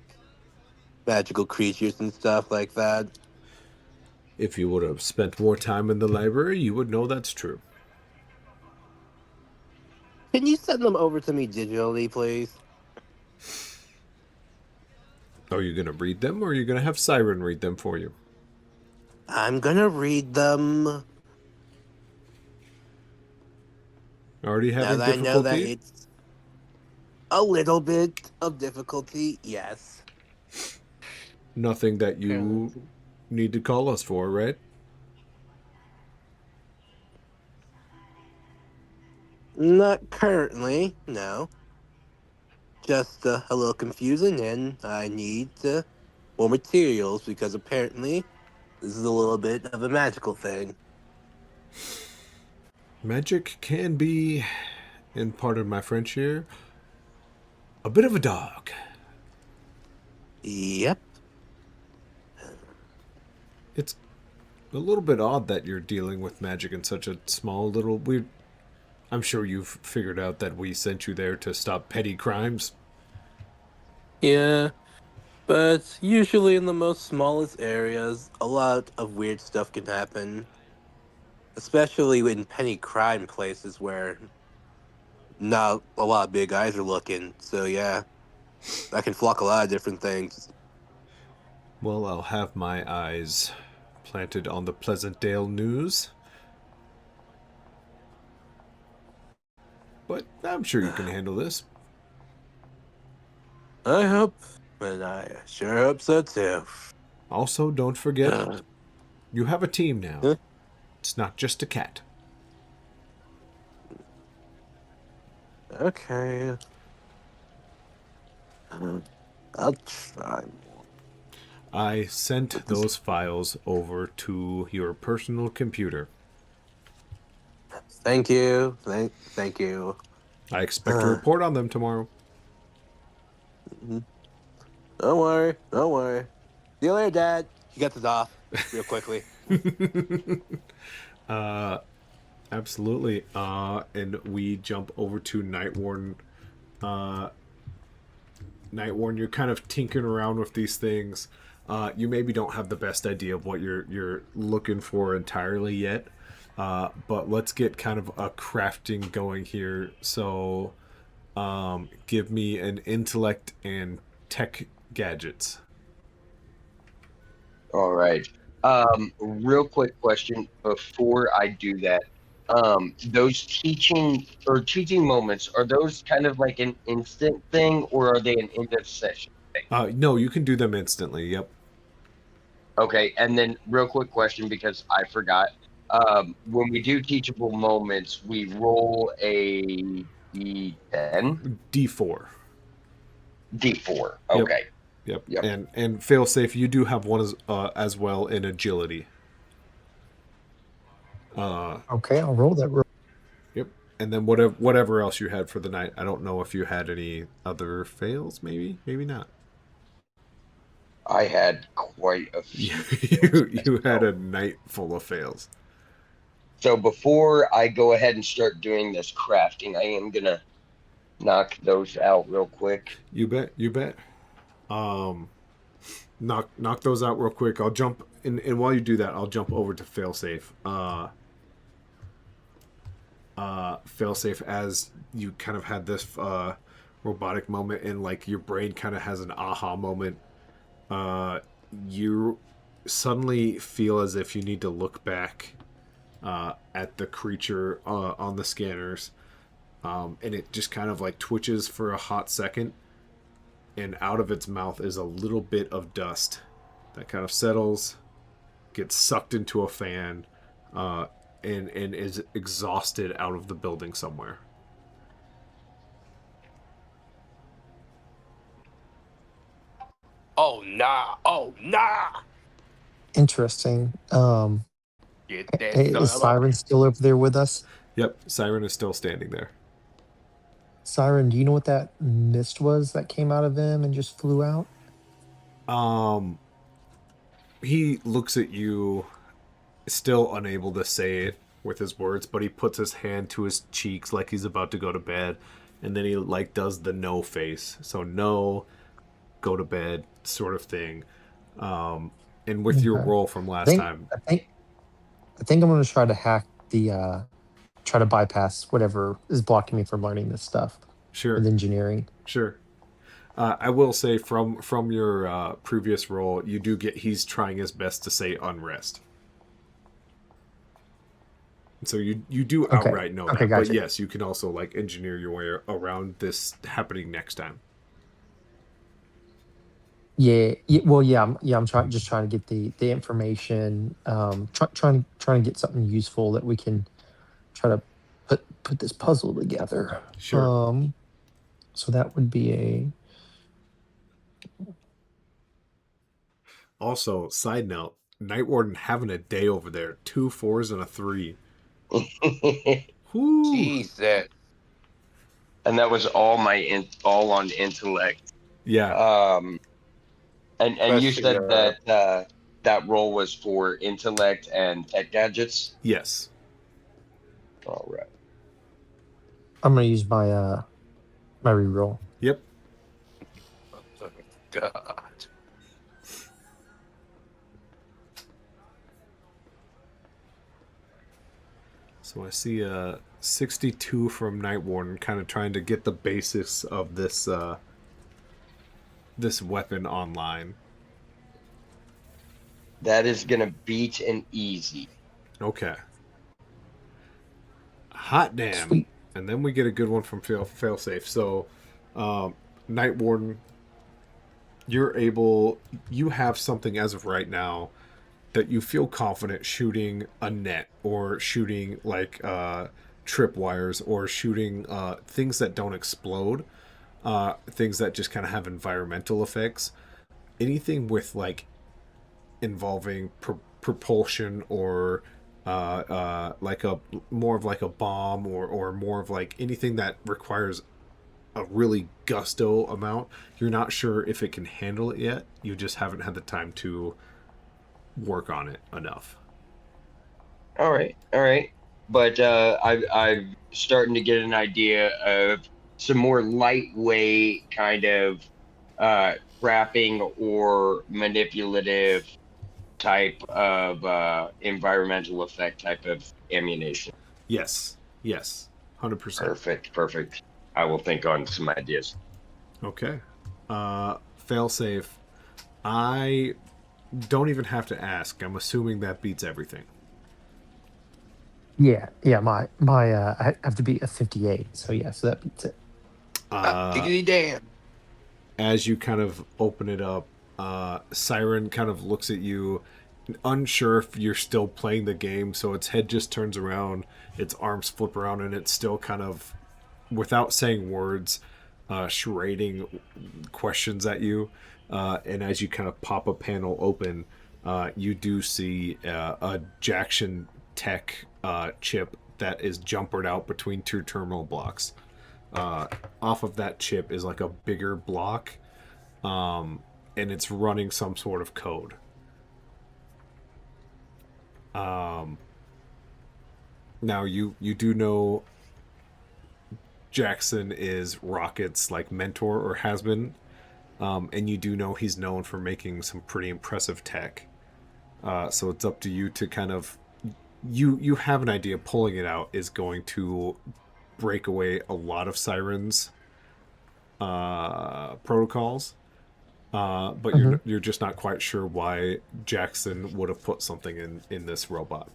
creatures and stuff like that? If you would have spent more time in the library, you would know that's true. Can you send them over to me digitally, please? Are you going to read them or are you going to have Siren read them for you? I'm gonna read them Already now having that I know that difficulty? it's a little bit of difficulty. Yes. Nothing that you need to call us for, right? Not currently, no. Just a little confusing, and I need more materials because apparently this is a little bit of a magical thing. Magic can be, and pardon my French here, a bit of a dog. Yep. It's a little bit odd that you're dealing with magic in such a small little weird. I'm sure you've figured out that we sent you there to stop petty crimes. Yeah, but usually in the most smallest areas, a lot of weird stuff can happen, especially in penny crime places where not a lot of big eyes are looking. So yeah, that can flock a lot of different things. Well, I'll have my eyes planted on the Pleasantdale news, but I'm sure you can handle this. I hope, and I sure hope so too. Also, don't forget, you have a team now. Huh? It's not just a cat. Okay. I'll try. I sent But this, those files over to your personal computer. thank you. Thank you. I expect a report on them tomorrow. Mm-hmm. Don't worry. Don't worry. See you later, Dad. He gets us off real quickly. uh, absolutely. And we jump over to Night Warden. Uh, Night Warden, you're kind of tinkering around with these things. You maybe don't have the best idea of what you're looking for entirely yet. But let's get kind of a crafting going here. So, give me an intellect and tech gadgets. All right. Real quick question before I do that. Those teaching moments, are those kind of like an instant thing or are they an end of session thing? No, you can do them instantly. Yep. Okay, and then real quick question because I forgot. When we do teachable moments, we roll a D10, D4. D4. Yep. Okay. Yep. Yep. And fail safe. You do have one as well in agility. Okay, I'll roll that. Yep. And then whatever else you had for the night. I don't know if you had any other fails. Maybe not. I had quite a You few fails you had myself. a night full of fails. So before I go ahead and start doing this crafting, I am gonna knock those out real quick. You bet. You bet. Um, knock those out real quick. I'll jump and while you do that, I'll jump over to failsafe. Failsafe, as you kind of had this robotic moment and like your brain kind of has an aha moment. Uh, you suddenly feel as if you need to look back at the creature on the scanners, and it just kind of like twitches for a hot second, and out of its mouth is a little bit of dust that kind of settles, gets sucked into a fan, uh, and is exhausted out of the building somewhere. Oh, nah. Oh, nah. Interesting. Get that son Is of a. Siren still over there with us? Yep, Siren is still standing there. Siren, do you know what that mist was that came out of him and just flew out? Um, he looks at you, still unable to say it with his words, but he puts his hand to his cheeks like he's about to go to bed, and then he like does the no face. So no, go to bed sort of thing. And with your Okay. roll from I last think time, I think I think I'm gonna try to hack the try to bypass whatever is blocking me from learning this stuff sure, with engineering. sure. I will say from your previous roll, you do get he's trying his best to say unrest. So you do Okay. outright know Okay, that, but gotcha. yes, you can also like engineer your way around this happening next time. Yeah, yeah, well, yeah, I'm trying just trying to get the information, trying to get something useful that we can try to put this puzzle together. Sure. Um, so that would be a Also, side note, Night Warden having a day over there. 2 4s and a 3. Whoo! Jesus. And that was all all on intellect. Yeah. Um, and you Especially, said that that role was for intellect and tech gadgets. Yes. All right. I'm gonna use my reroll. Yep. oh, God. So I see a 62 from Night Warden, kind of trying to get the basics of this weapon online. That is gonna beat an easy. Okay. Hot damn. Sweet. And then we get a good one from Failsafe. So, um, Night Warden, you have something as of right now that you feel confident shooting a net or shooting like tripwires or shooting things that don't explode, things that just kind of have environmental effects. Anything with like involving propulsion or like a more of like a bomb or more of like anything that requires a really gusto amount. You're not sure if it can handle it yet. You just haven't had the time to work on it enough. All right, all right. But I'm starting to get an idea of some more lightweight kind of trapping or manipulative type of environmental effect type of ammunition. Yes, yes, 100%. Perfect, perfect. I will think on some ideas. Okay. Failsafe. I don't even have to ask. I'm assuming that beats everything. Yeah, yeah. My I have to be a 58. So yeah, so that beats it. Uh, Diggity damn. as you kind of open it up, Siren kind of looks at you, unsure if you're still playing the game. So its head just turns around, its arms flip around, and it's still kind of, without saying words, charading questions at you. And as you kind of pop a panel open, you do see a Jackson Tech chip that is jumpered out between two terminal blocks. Off of that chip is like a bigger block, and it's running some sort of code. Now you do know Jackson is Rocket's like mentor or has been, and you do know he's known for making some pretty impressive tech. So it's up to you to kind of you have an idea. Pulling it out is going to break away a lot of Sirens protocols, but Hmm. you're just not quite sure why Jackson would have put something in this robot.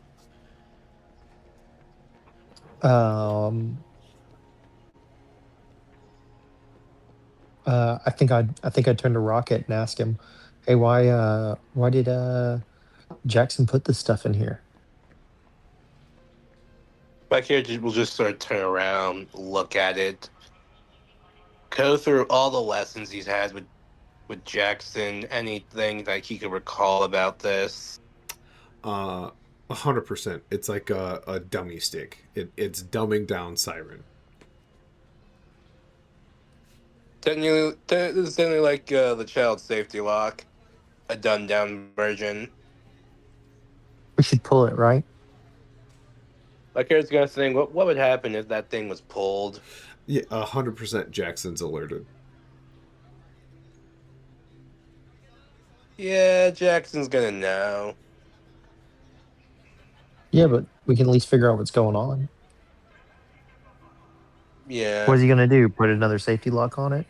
Um, I think I'd turn to Rocket and ask him, "Hey, why did Jackson put this stuff in here?" My character will just sort of turn around, look at it, go through all the lessons he's had with Jackson, anything that he could recall about this. 100%. It's like a dummy stick. It's dumbing down Siren. This is technically like the child safety lock, a dumbed down version. We should pull it, right? My character's gonna think, what would happen if that thing was pulled? Yeah, 100% Jackson's alerted. Yeah, Jackson's gonna know. Yeah, but we can at least figure out what's going on. What Yeah. is he gonna do? Put another safety lock on it?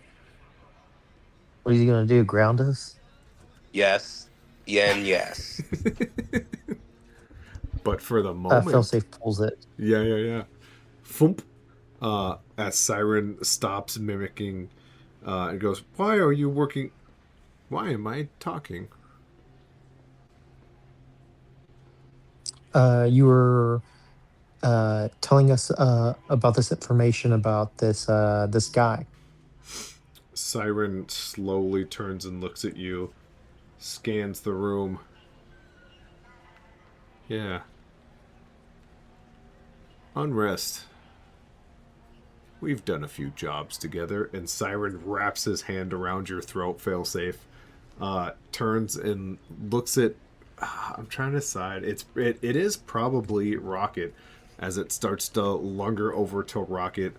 What is he gonna do? Ground us? Yes. Yeah, and yes. But for the moment, Failsafe pulls it. yeah, yeah, yeah. Foomp. As Siren stops mimicking, and goes, "Why are you working? Why am I talking?" You were telling us about this information about this guy. Siren slowly turns and looks at you, scans the room. Yeah. Unrest. We've done a few jobs together, and Siren wraps his hand around your throat, failsafe. Turns and looks at. I'm trying to decide. It is probably Rocket, as it starts to lunger over to Rocket.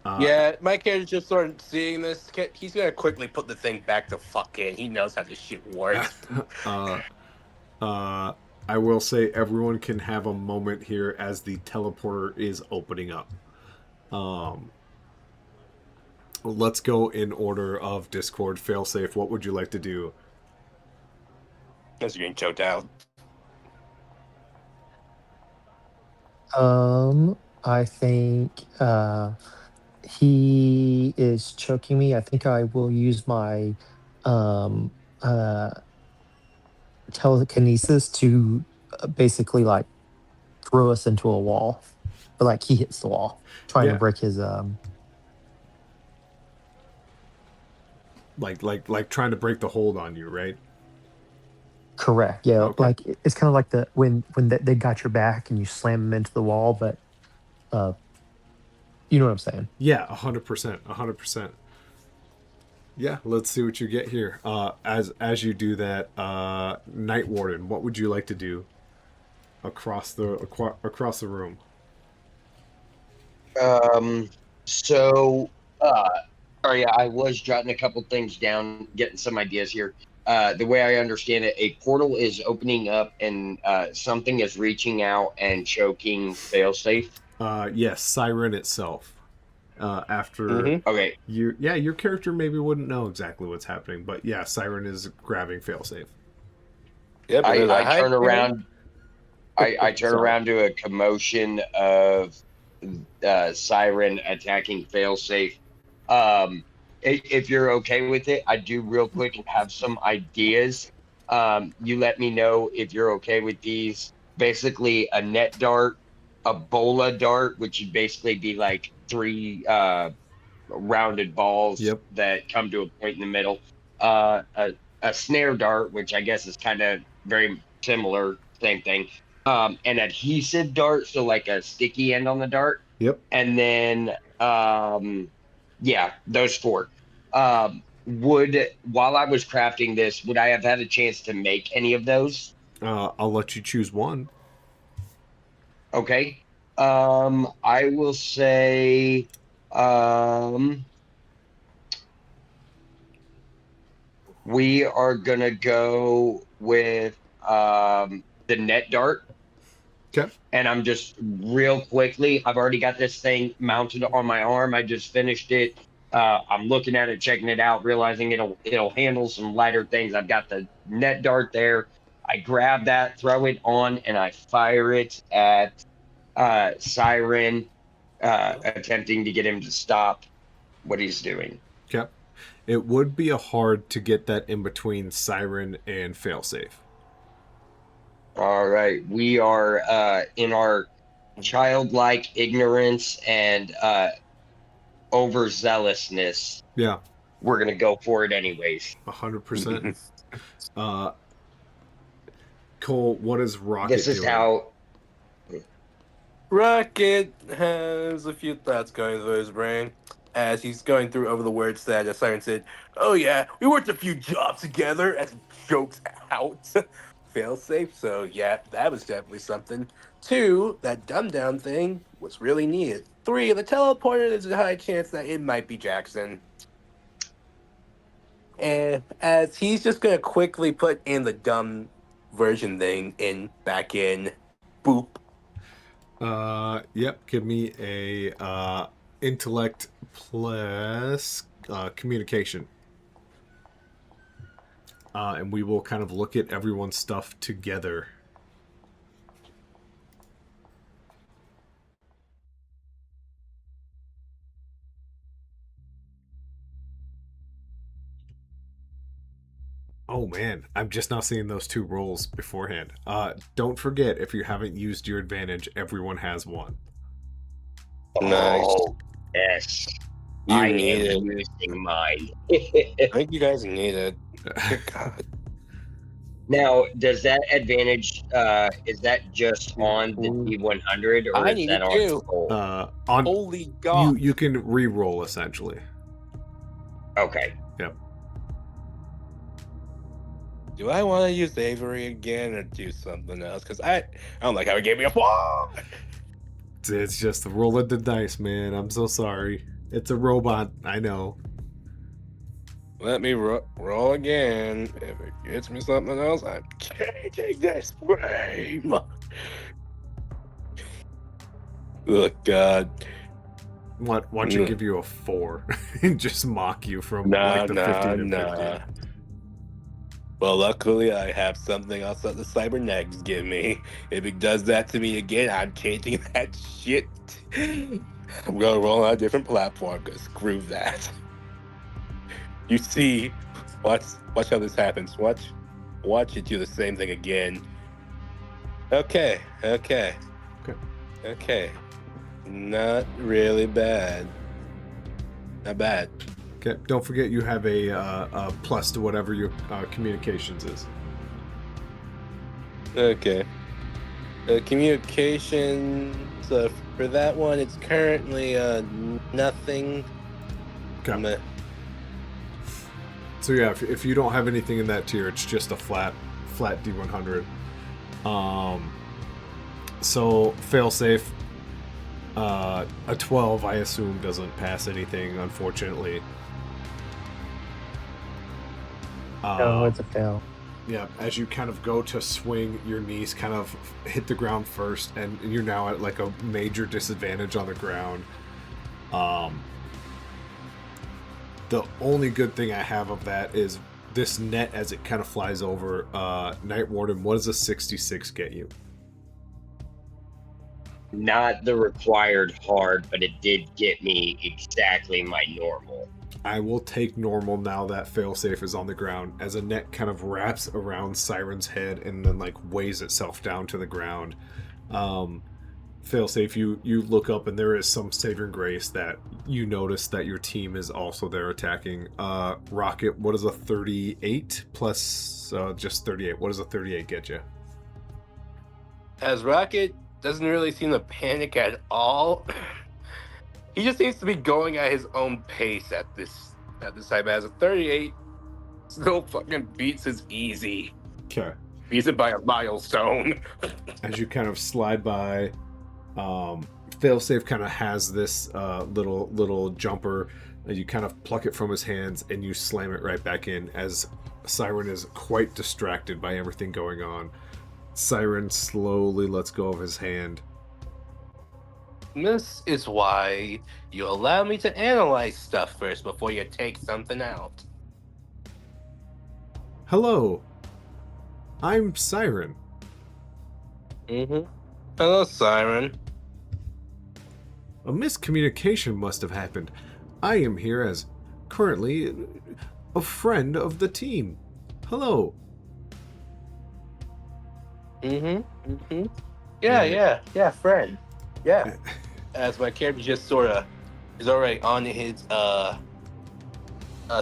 Uh, Yeah, my character's just sort of seeing this. He's gonna quickly put the thing back the fuck in. He knows how this shit works. uh, uh, I will say everyone can have a moment here as the teleporter is opening up. Um, let's go in order of Discord. Failsafe, what would you like to do? As you're getting choked out. I think he is choking me. I think I will use my um uh telekinesis to basically like throw us into a wall. But like he hits the wall, trying to Yeah, break his like trying to break the hold on you, right? correct. Yeah, Okay. like it's kind of like they got your back and you slam them into the wall, but uh You know what I'm saying? Yeah, 100%, 100%. Yeah, let's see what you get here. As you do that, Night Warden, what would you like to do across the room? Um, so, uh, sorry, I was jotting a couple things down, getting some ideas here. The way I understand it, a portal is opening up and something is reaching out and choking failsafe. Yes, Siren itself. After Mm-hmm. Okay, yeah, your character maybe wouldn't know exactly what's happening, but yeah, Siren is grabbing failsafe. Yep, and I, there's a I high turn chance. around. I turn Sorry. around to a commotion of Siren attacking failsafe. If you're okay with it, I do real quick have some ideas. You let me know if you're okay with these. Basically, a net dart, a bola dart, which would basically be like three rounded balls Yep. that come to a point in the middle. A snare dart, which I guess is kind of very similar, same thing. An adhesive dart, so like a sticky end on the dart, Yep. and then yeah, those four. Would while I was crafting this, would I have had a chance to make any of those? I'll let you choose one. Okay. I will say um we are gonna go with the net dart. Okay. And I'm just real quickly, I've already got this thing mounted on my arm. I just finished it. I'm looking at it, checking it out, realizing it'll handle some lighter things. I've got the net dart there. I grab that, throw it on, and I fire it at Siren, attempting to get him to stop what he's doing. Okay. It would be a hard to get that in between Siren and Failsafe. All right. We are in our childlike ignorance and overzealousness. Yeah, We're going to go for it anyways. 100%. Uh, Cole, what is This Rocket is doing? how. Rocket has a few thoughts going through his brain as he's going through over the words that Siren said, "Oh yeah, we worked a few jobs together," as he jokes out. Fail safe, so yeah, that was definitely something. Two, that dumb down thing was really needed. Three, the teleporter, there's a high chance that it might be Jackson. And as he's just gonna quickly put in the dumb version thing in back in, boop. Yep. Give me a intellect plus communication, and we will kind of look at everyone's stuff together. Oh man, I'm just now seeing those two rolls beforehand. Don't forget, if you haven't used your advantage, everyone has one. Nice. Oh, yes. You I need am it. using mine. I think you guys need it. Good God. Now, does that advantage, is that just on the D100 or I is need that it on too. full? On Holy God. you can re-roll essentially. Okay. Yep. Do I want to use Avery again or do something else? Because I don't like how he gave me a 4. It's just the roll of the dice, man. I'm so sorry. It's a robot. I know. Let me roll again. If it gets me something else, I'm changing this frame. Oh, God. Why don't you give you a 4 and just mock you from like the 15 and 15? Well, luckily, I have something else that the cybernetics give me. If it does that to me again, I'm changing that shit. I'm gonna roll on a different platform, because screw that. You see, watch how this happens. Watch it do the same thing again. Okay. Not really bad. Not bad. Okay. Don't forget you have a plus to whatever your communications is. Okay. Communications for that one, it's currently nothing. Okay. Meh. So yeah, if you don't have anything in that tier, it's just a flat D100. So failsafe, a 12, I assume, doesn't pass anything, unfortunately. No, it's a fail. Yeah, as you kind of go to swing, your knees kind of hit the ground first, and you're now at like a major disadvantage on the ground. The only good thing I have of that is this net as it kind of flies over. Night Warden, what does a 66 get you? Not the required hard, but it did get me exactly my normal. I will take normal now that failsafe is on the ground, as a net kind of wraps around Siren's head and then like weighs itself down to the ground. Failsafe, you look up and there is some saving grace that you notice that your team is also there attacking. Rocket, what is a 38 plus just 38? What does a 38 get you? As Rocket doesn't really seem to panic at all. He just seems to be going at his own pace at this time. As a 38, still fucking beats his easy. Okay. Beats it by a milestone. As you kind of slide by, failsafe kind of has this little jumper, and you kind of pluck it from his hands and you slam it right back in, as Siren is quite distracted by everything going on. Siren slowly lets go of his hand. This is why you allow me to analyze stuff first before you take something out. Hello, I'm Siren. Hello, Siren. A miscommunication must have happened. I am here as currently a friend of the team. Hello. Yeah, friend. Yeah. As my character just sort of is already on his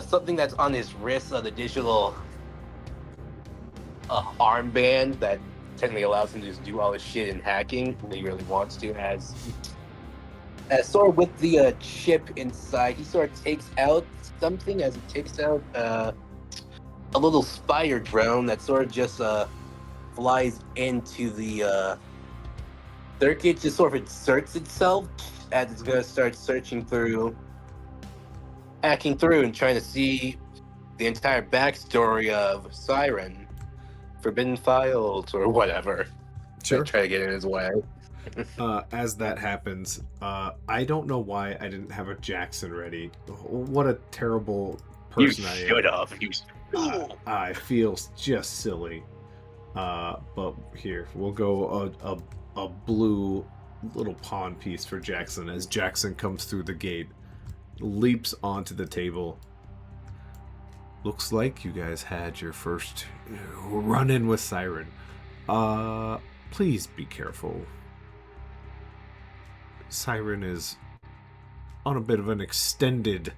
something that's on his wrist, the digital armband that technically allows him to just do all his shit in hacking when he really wants to. As sort of with the chip inside, he sort of takes out something. As he takes out a little spider drone that sort of just flies into the circuit, just sort of inserts itself as it's going to start hacking through and trying to see the entire backstory of Siren, Forbidden Files, or whatever. Sure. Try to get in his way. As that happens, I don't know why I didn't have a Jackson ready. What a terrible person I am. You should have. You fool. I feel just silly. But here, we'll go a blue little pawn piece for Jackson as Jackson comes through the gate, leaps onto the table. Looks like you guys had your first run-in with Siren. Please be careful. Siren is on a bit of an extended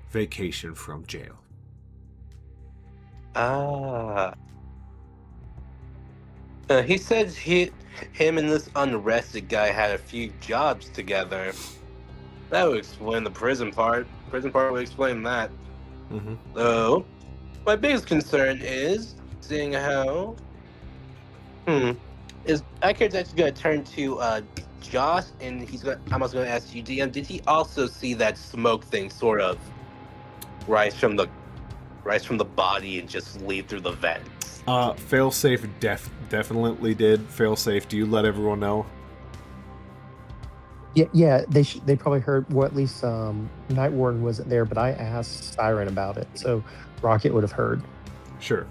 vacation from jail. He said him and this unrested guy had a few jobs together. That would explain the prison part. Prison part would explain that. Though, my biggest concern is seeing how. Is my character's actually going to turn to Josh, and I'm also going to ask you, DM, did he also see that smoke thing sort of rise from the body and just lead through the vents? Failsafe definitely did. Failsafe, do you let everyone know? Yeah. They probably heard. Well, at least Night Warden wasn't there, but I asked Siren about it, so Rocket would have heard. Sure.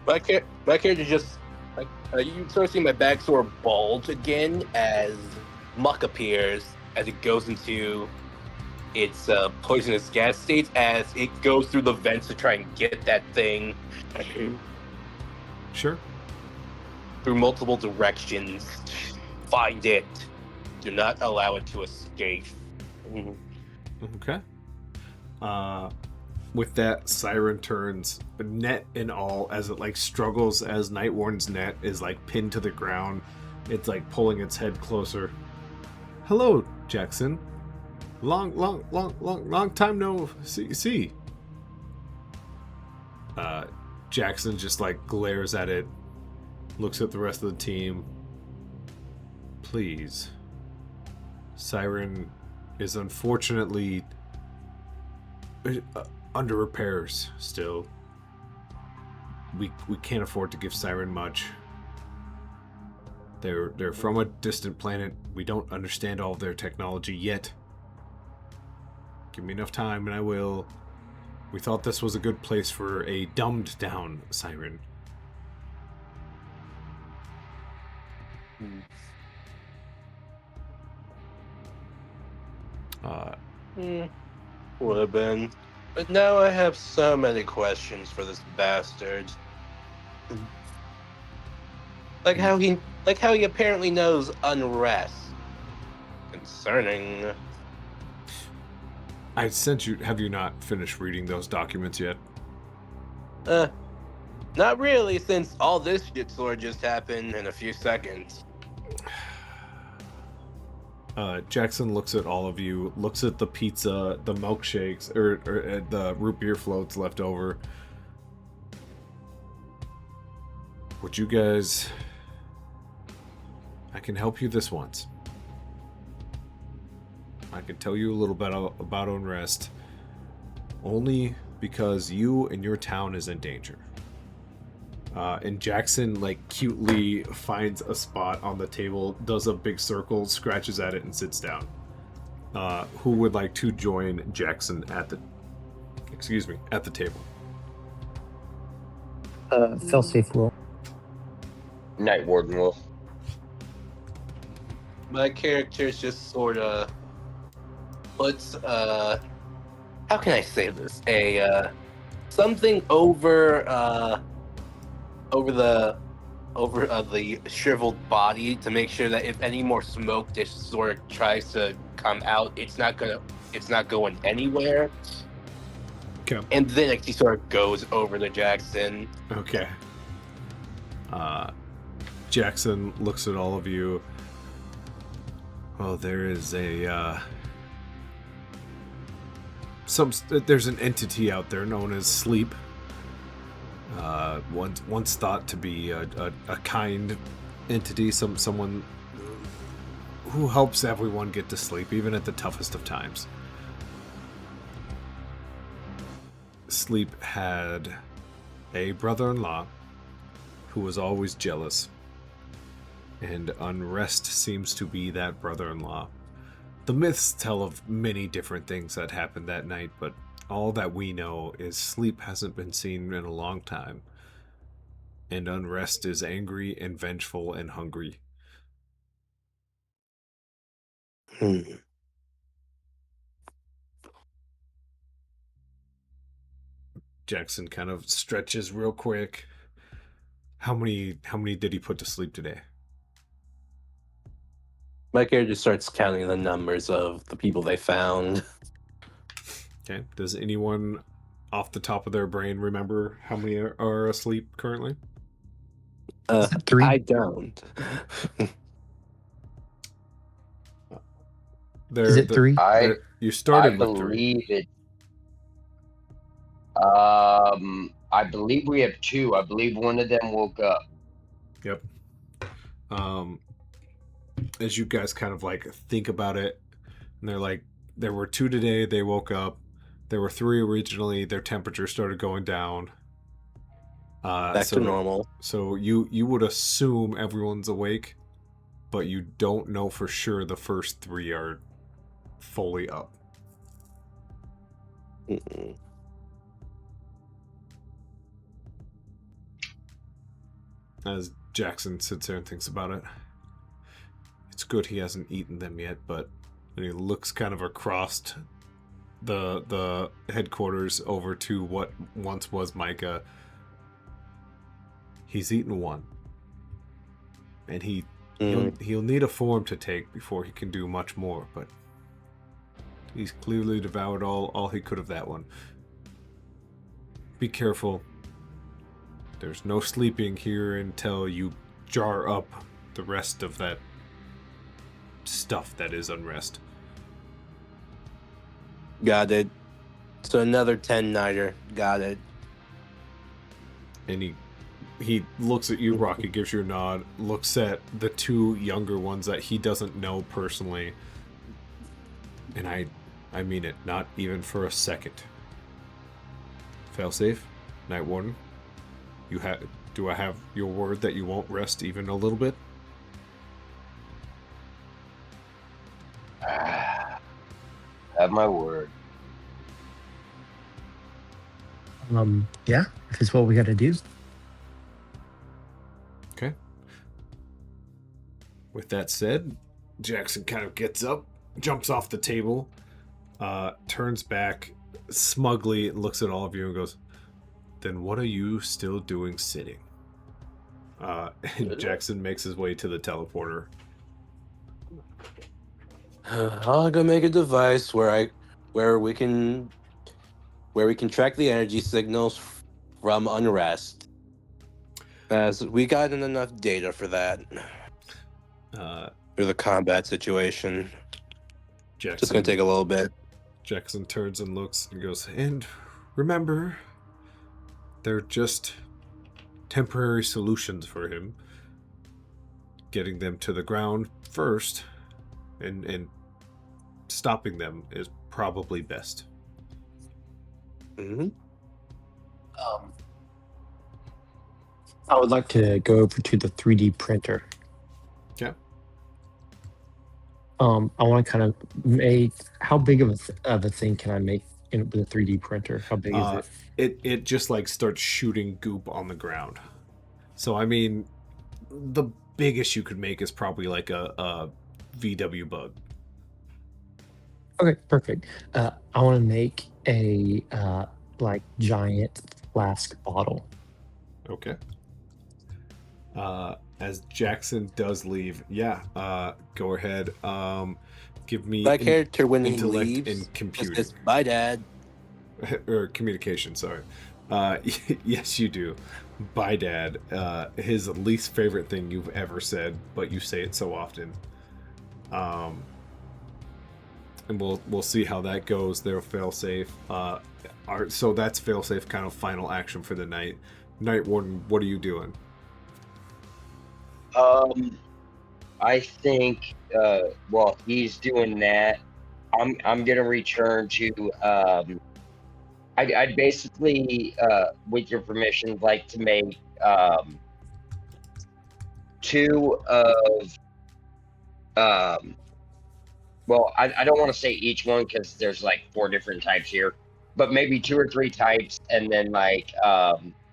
My character just you sort of see my back sort of bulge again as muck appears as it goes into its poisonous gas state as it goes through the vents to try and get that thing. Sure. Through multiple directions. Find it. Do not allow it to escape. Okay. With that, Siren turns, net and all, as it like struggles as Night Warden's net is like pinned to the ground. It's like pulling its head closer. Hello, Jackson. Long time no see. Jackson just like glares at it, looks at the rest of the team. Please. Siren is unfortunately under repairs still. We can't afford to give Siren much. They're from a distant planet. We don't understand all of their technology yet. Give me enough time and I will. We thought this was a good place for a dumbed down Siren. Would have been. But now I have so many questions for this bastard. Like how he apparently knows Unrest. Concerning. I sent you. Have you not finished reading those documents yet? Not really, since all this shit sort of just happened in a few seconds. Jackson looks at all of you, looks at the pizza, the milkshakes, or the root beer floats left over. Would you guys... I can help you this once. I can tell you a little bit about Unrest. Only because you and your town is in danger. And Jackson, like, cutely finds a spot on the table, does a big circle, scratches at it, and sits down. Who would like to join Jackson at the... at the table? Failsafe will. Night Warden will. My character's just sort of puts, how can I say this? Something over the shriveled body to make sure that if any more smoke just sort of tries to come out, it's not going anywhere. Okay. And then he sort of goes over to Jackson. Okay. Jackson looks at all of you. Well, there is there's an entity out there known as Sleep. Once thought to be a kind entity, someone who helps everyone get to sleep, even at the toughest of times. Sleep had a brother-in-law who was always jealous, and Unrest seems to be that brother-in-law. The myths tell of many different things that happened that night, but all that we know is Sleep hasn't been seen in a long time, and Unrest is angry and vengeful and hungry. Jackson kind of stretches real quick. How many did he put to sleep today? My character starts counting the numbers of the people they found. Okay. Does anyone off the top of their brain remember how many are asleep currently? Is it 3? I don't. Is it 3? You started I with 3. believe it. I believe we have 2. I believe one of them woke up. Yep. As you guys kind of like think about it, and they're like, there were 2 today, they woke up. There were 3 originally, their temperature started going down. Back to normal. So you would assume everyone's awake, but you don't know for sure the first 3 are fully up. Mm-mm. As Jackson sits there and thinks about it. It's good he hasn't eaten them yet, but and he looks kind of across the headquarters over to what once was Micah. He's eaten 1. And he'll need a form to take before he can do much more, but he's clearly devoured all he could of that one. Be careful. There's no sleeping here until you jar up the rest of that stuff that is Unrest. Got it. So another 10-nighter. Got it. And he looks at you, Rocky, gives you a nod, looks at the two younger ones that he doesn't know personally. And I mean it, not even for a second. Failsafe, Night Warden, do I have your word that you won't rest even a little bit? Have my word. Yeah, if it's what we got to do. Okay. With that said, Jackson kind of gets up, jumps off the table, turns back smugly, looks at all of you and goes, "Then what are you still doing sitting?" And Jackson makes his way to the teleporter. I'll go make a device where we can track the energy signals from Unrest. As we gotten enough data for that. For the combat situation. Jackson, Just gonna take a little bit. Jackson turns and looks and goes, "And remember, they're just temporary solutions for him. Getting them to the ground first and stopping them is probably best." Mm-hmm. I would like to go over to the 3D printer. Yeah. I want to kind of make, how big of a thing can I make with a 3D printer? How big is it? It just like starts shooting goop on the ground. So I mean, the biggest you could make is probably like a VW bug. Okay, perfect. I want to make a like giant flask bottle. Okay. As Jackson does leave, go ahead. Give me My character when he intellect leaves and computing. says, "Bye, Dad." Or communication, sorry. Yes, you do. Bye, Dad. His least favorite thing you've ever said, but you say it so often. And we'll see how that goes. They'll fail safe. So that's fail safe, kind of final action for the night. Night Warden, what are you doing? I think while he's doing that, I'm gonna return to I'd basically with your permission like to make two of well, I don't want to say each one because there's like 4 different types here, but maybe 2 or 3 types and then like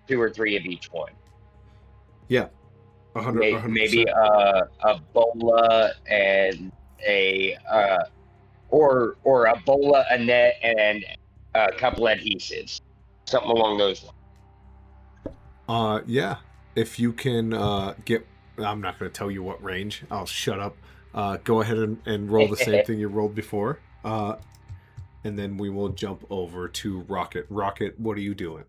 2 or 3 of each one. Yeah. 100%. Maybe a bola and a or a bola, a net, and a couple adhesives, something along those lines. Yeah. If you can get, I'm not going to tell you what range. I'll shut up. Go ahead and roll the same thing you rolled before. And then we will jump over to Rocket. Rocket, what are you doing?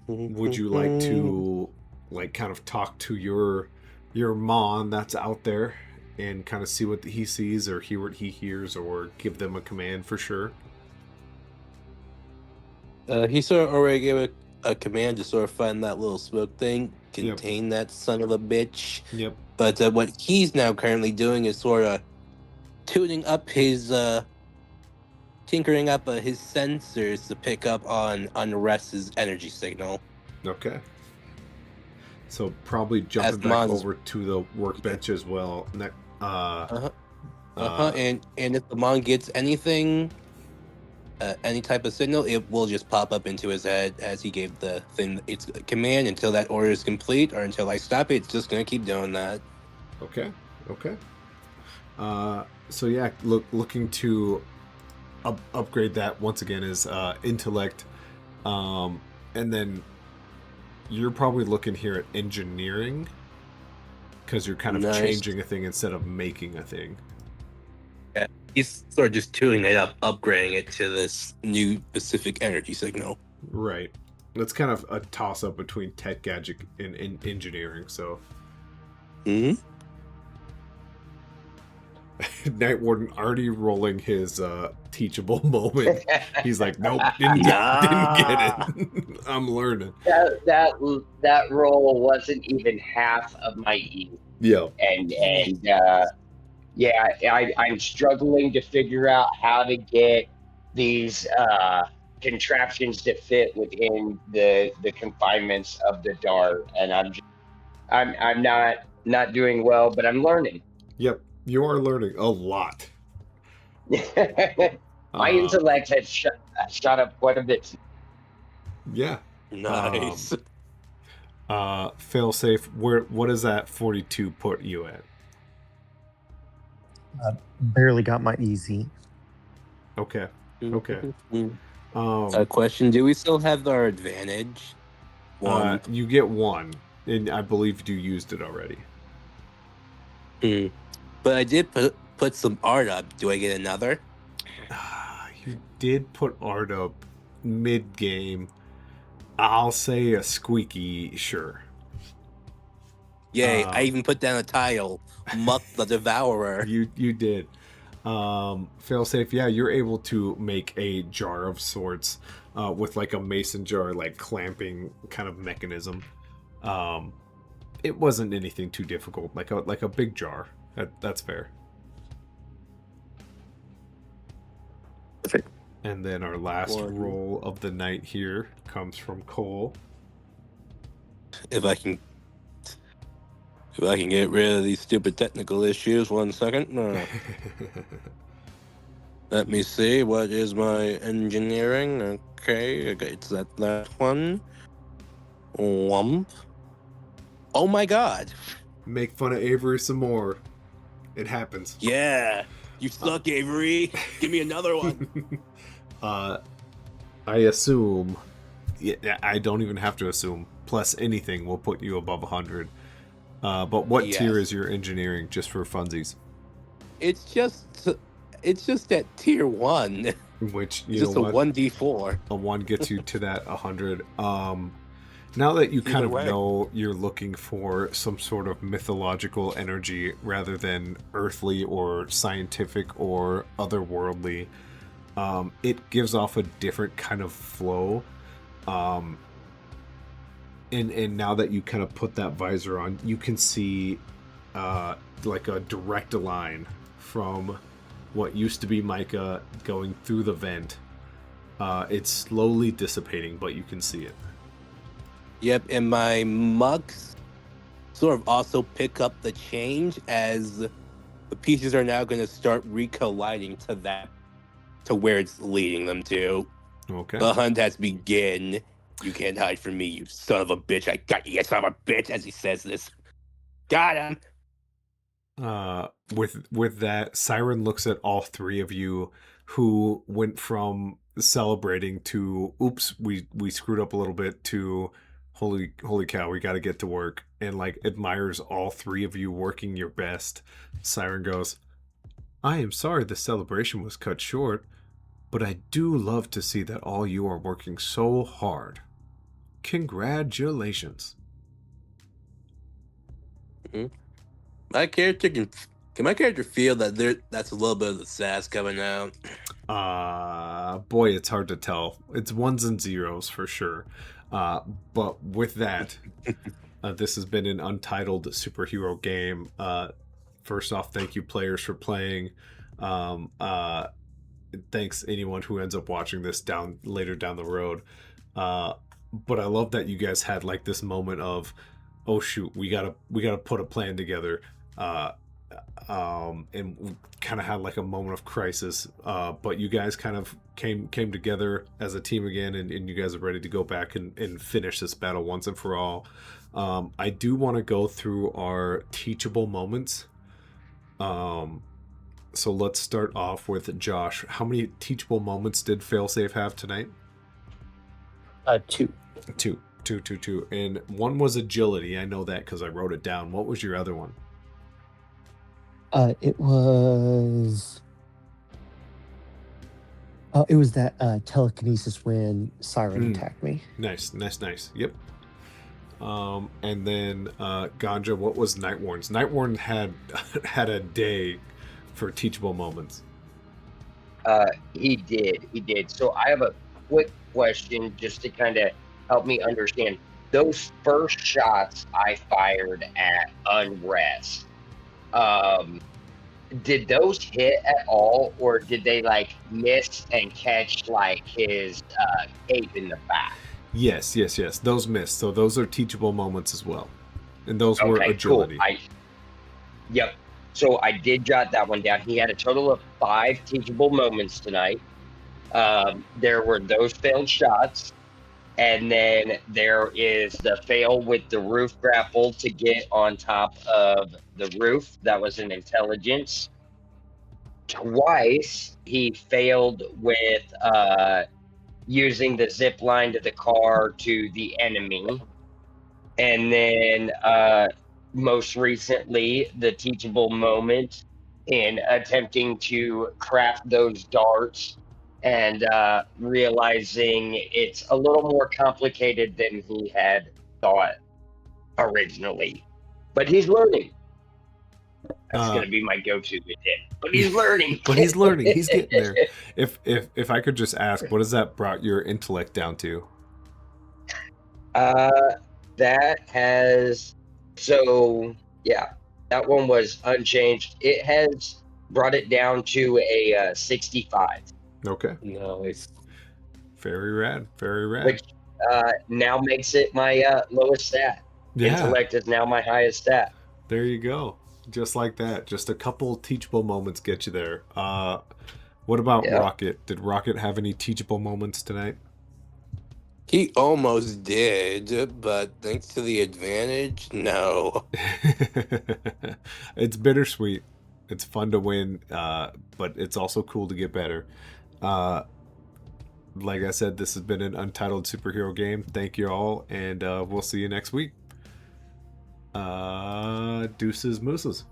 Would you like to like kind of talk to your mon that's out there and kind of see what he sees or hear what he hears or give them a command for sure? He sort of already gave a command to sort of find that little smoke thing, contain that son of a bitch. Yep. But what he's now currently doing is sort of tuning up his, tinkering up his sensors to pick up on Unrest's energy signal. Okay. So probably jumping back over to the workbench as well. And if the Mon gets anything, any type of signal, it will just pop up into his head as he gave the thing its command until that order is complete or until I stop it. It's just gonna keep doing that. Okay. So yeah, looking to upgrade that once again is intellect, and then you're probably looking here at engineering because you're kind of changing a thing instead of making a thing. Yeah, he's sort of just tuning it up, upgrading it to this new specific energy signal. Right. That's kind of a toss-up between tech gadget and engineering. So. Night Warden already rolling his teachable moment. He's like, nope, didn't get it. Nah. I'm learning. That roll wasn't even half of my E, Yeah. and yeah, I'm struggling to figure out how to get these contraptions to fit within the confinements of the dart, and I'm not doing well, but I'm learning. Yep. You are learning a lot. My Uh, intellect has shot up quite a bit. yeah. Nice. Failsafe, what does that 42 put you at? Barely got my easy. Okay. A Um question: do we still have our advantage? One. you get one, and I believe you used it already. But I did put some art up. Do I get another? You did put art up mid game. I'll say a squeaky sure. Yay! I even put down a tile. Muck the Devourer. You did. Failsafe, yeah, you're able to make a jar of sorts with like a mason jar, like clamping kind of mechanism. It wasn't anything too difficult, like a big jar. That's fair. Perfect. And then our last One. roll of the night here comes from Cole. If I can get rid of these stupid technical issues, 1 second. Let me see. What is my engineering? Okay, it's that one. Wump. Oh my god. Make fun of Avery some more. It happens. Yeah. You suck, Avery. Give me another one. I assume. Yeah, I don't even have to assume. Plus anything will put you above 100. But what tier Yes. is your engineering, just for funsies? It's just at tier 1. Which, you Just know a what? 1d4. A 1 gets you to that 100. Now that you kind Either of way. know you're looking for some sort of mythological energy rather than earthly or scientific or otherworldly, it gives off a different kind of flow. And now that you kind of put that visor on, you can see like a direct line from what used to be mica going through the vent. It's slowly dissipating, but you can see it. Yep, and my mugs sort of also pick up the change as the pieces are now going to start recolliding to where it's leading them to. Okay. The hunt has begun. You can't hide from me, you son of a bitch. I got you, you son of a bitch, as he says this. Got him. With that, Siren looks at all three of you, who went from celebrating to oops, we screwed up a little bit, to holy cow, we got to get to work, and like admires all three of you working your best. Siren goes, I am sorry the celebration was cut short, but I do love to see that all you are working so hard. Congratulations. Mm-hmm. Can my character feel that that's a little bit of the sass coming out? Boy, it's hard to tell. It's ones and zeros for sure. But with that, this has been an Untitled superhero game. First off, thank you players for playing. Thanks anyone who ends up watching this later down the road. But I love that you guys had like this moment of, oh shoot, we gotta put a plan together. And we kind of had like a moment of crisis, but you guys kind of came together as a team again, and you guys are ready to go back and finish this battle once and for all. I do want to go through our teachable moments. So let's start off with Josh. How many teachable moments did Failsafe have tonight? 2. Two. And one was agility. I know that because I wrote it down. What was your other one? It was that telekinesis when Siren attacked me. Nice. Yep. And then Ganja, what was Night Warden's? Night Warden had a day for teachable moments. He did. He did. So I have a quick question just to kind of help me understand. Those first shots I fired at Unrest, um, did those hit at all, or did they like miss and catch like his cape in the back? Yes, yes, yes. Those missed. So those are teachable moments as well. And those were Okay, cool. agility. Yep. So I did jot that one down. He had a total of 5 teachable moments tonight. There were those failed shots, and then there is the fail with the roof grapple to get on top of the roof. That was an intelligence. Twice he failed with using the zip line to the car to the enemy. And then most recently, the teachable moment in attempting to craft those darts and realizing it's a little more complicated than he had thought originally. But he's learning. That's going to be my go-to with him. But he's learning. But he's learning. He's getting there. If I could just ask, what has that brought your intellect down to? That has that one was unchanged. It has brought it down to a 65. Okay. Nice. Very rad. Very rad. Which now makes it my lowest stat. Yeah. Intellect is now my highest stat. There you go. Just like that. Just a couple teachable moments get you there. What about Rocket? Did Rocket have any teachable moments tonight? He almost did, but thanks to the advantage, no. It's bittersweet. It's fun to win, but it's also cool to get better. Like I said, this has been an Untitled Superhero Game. Thank you all, and we'll see you next week. Deuces mooses.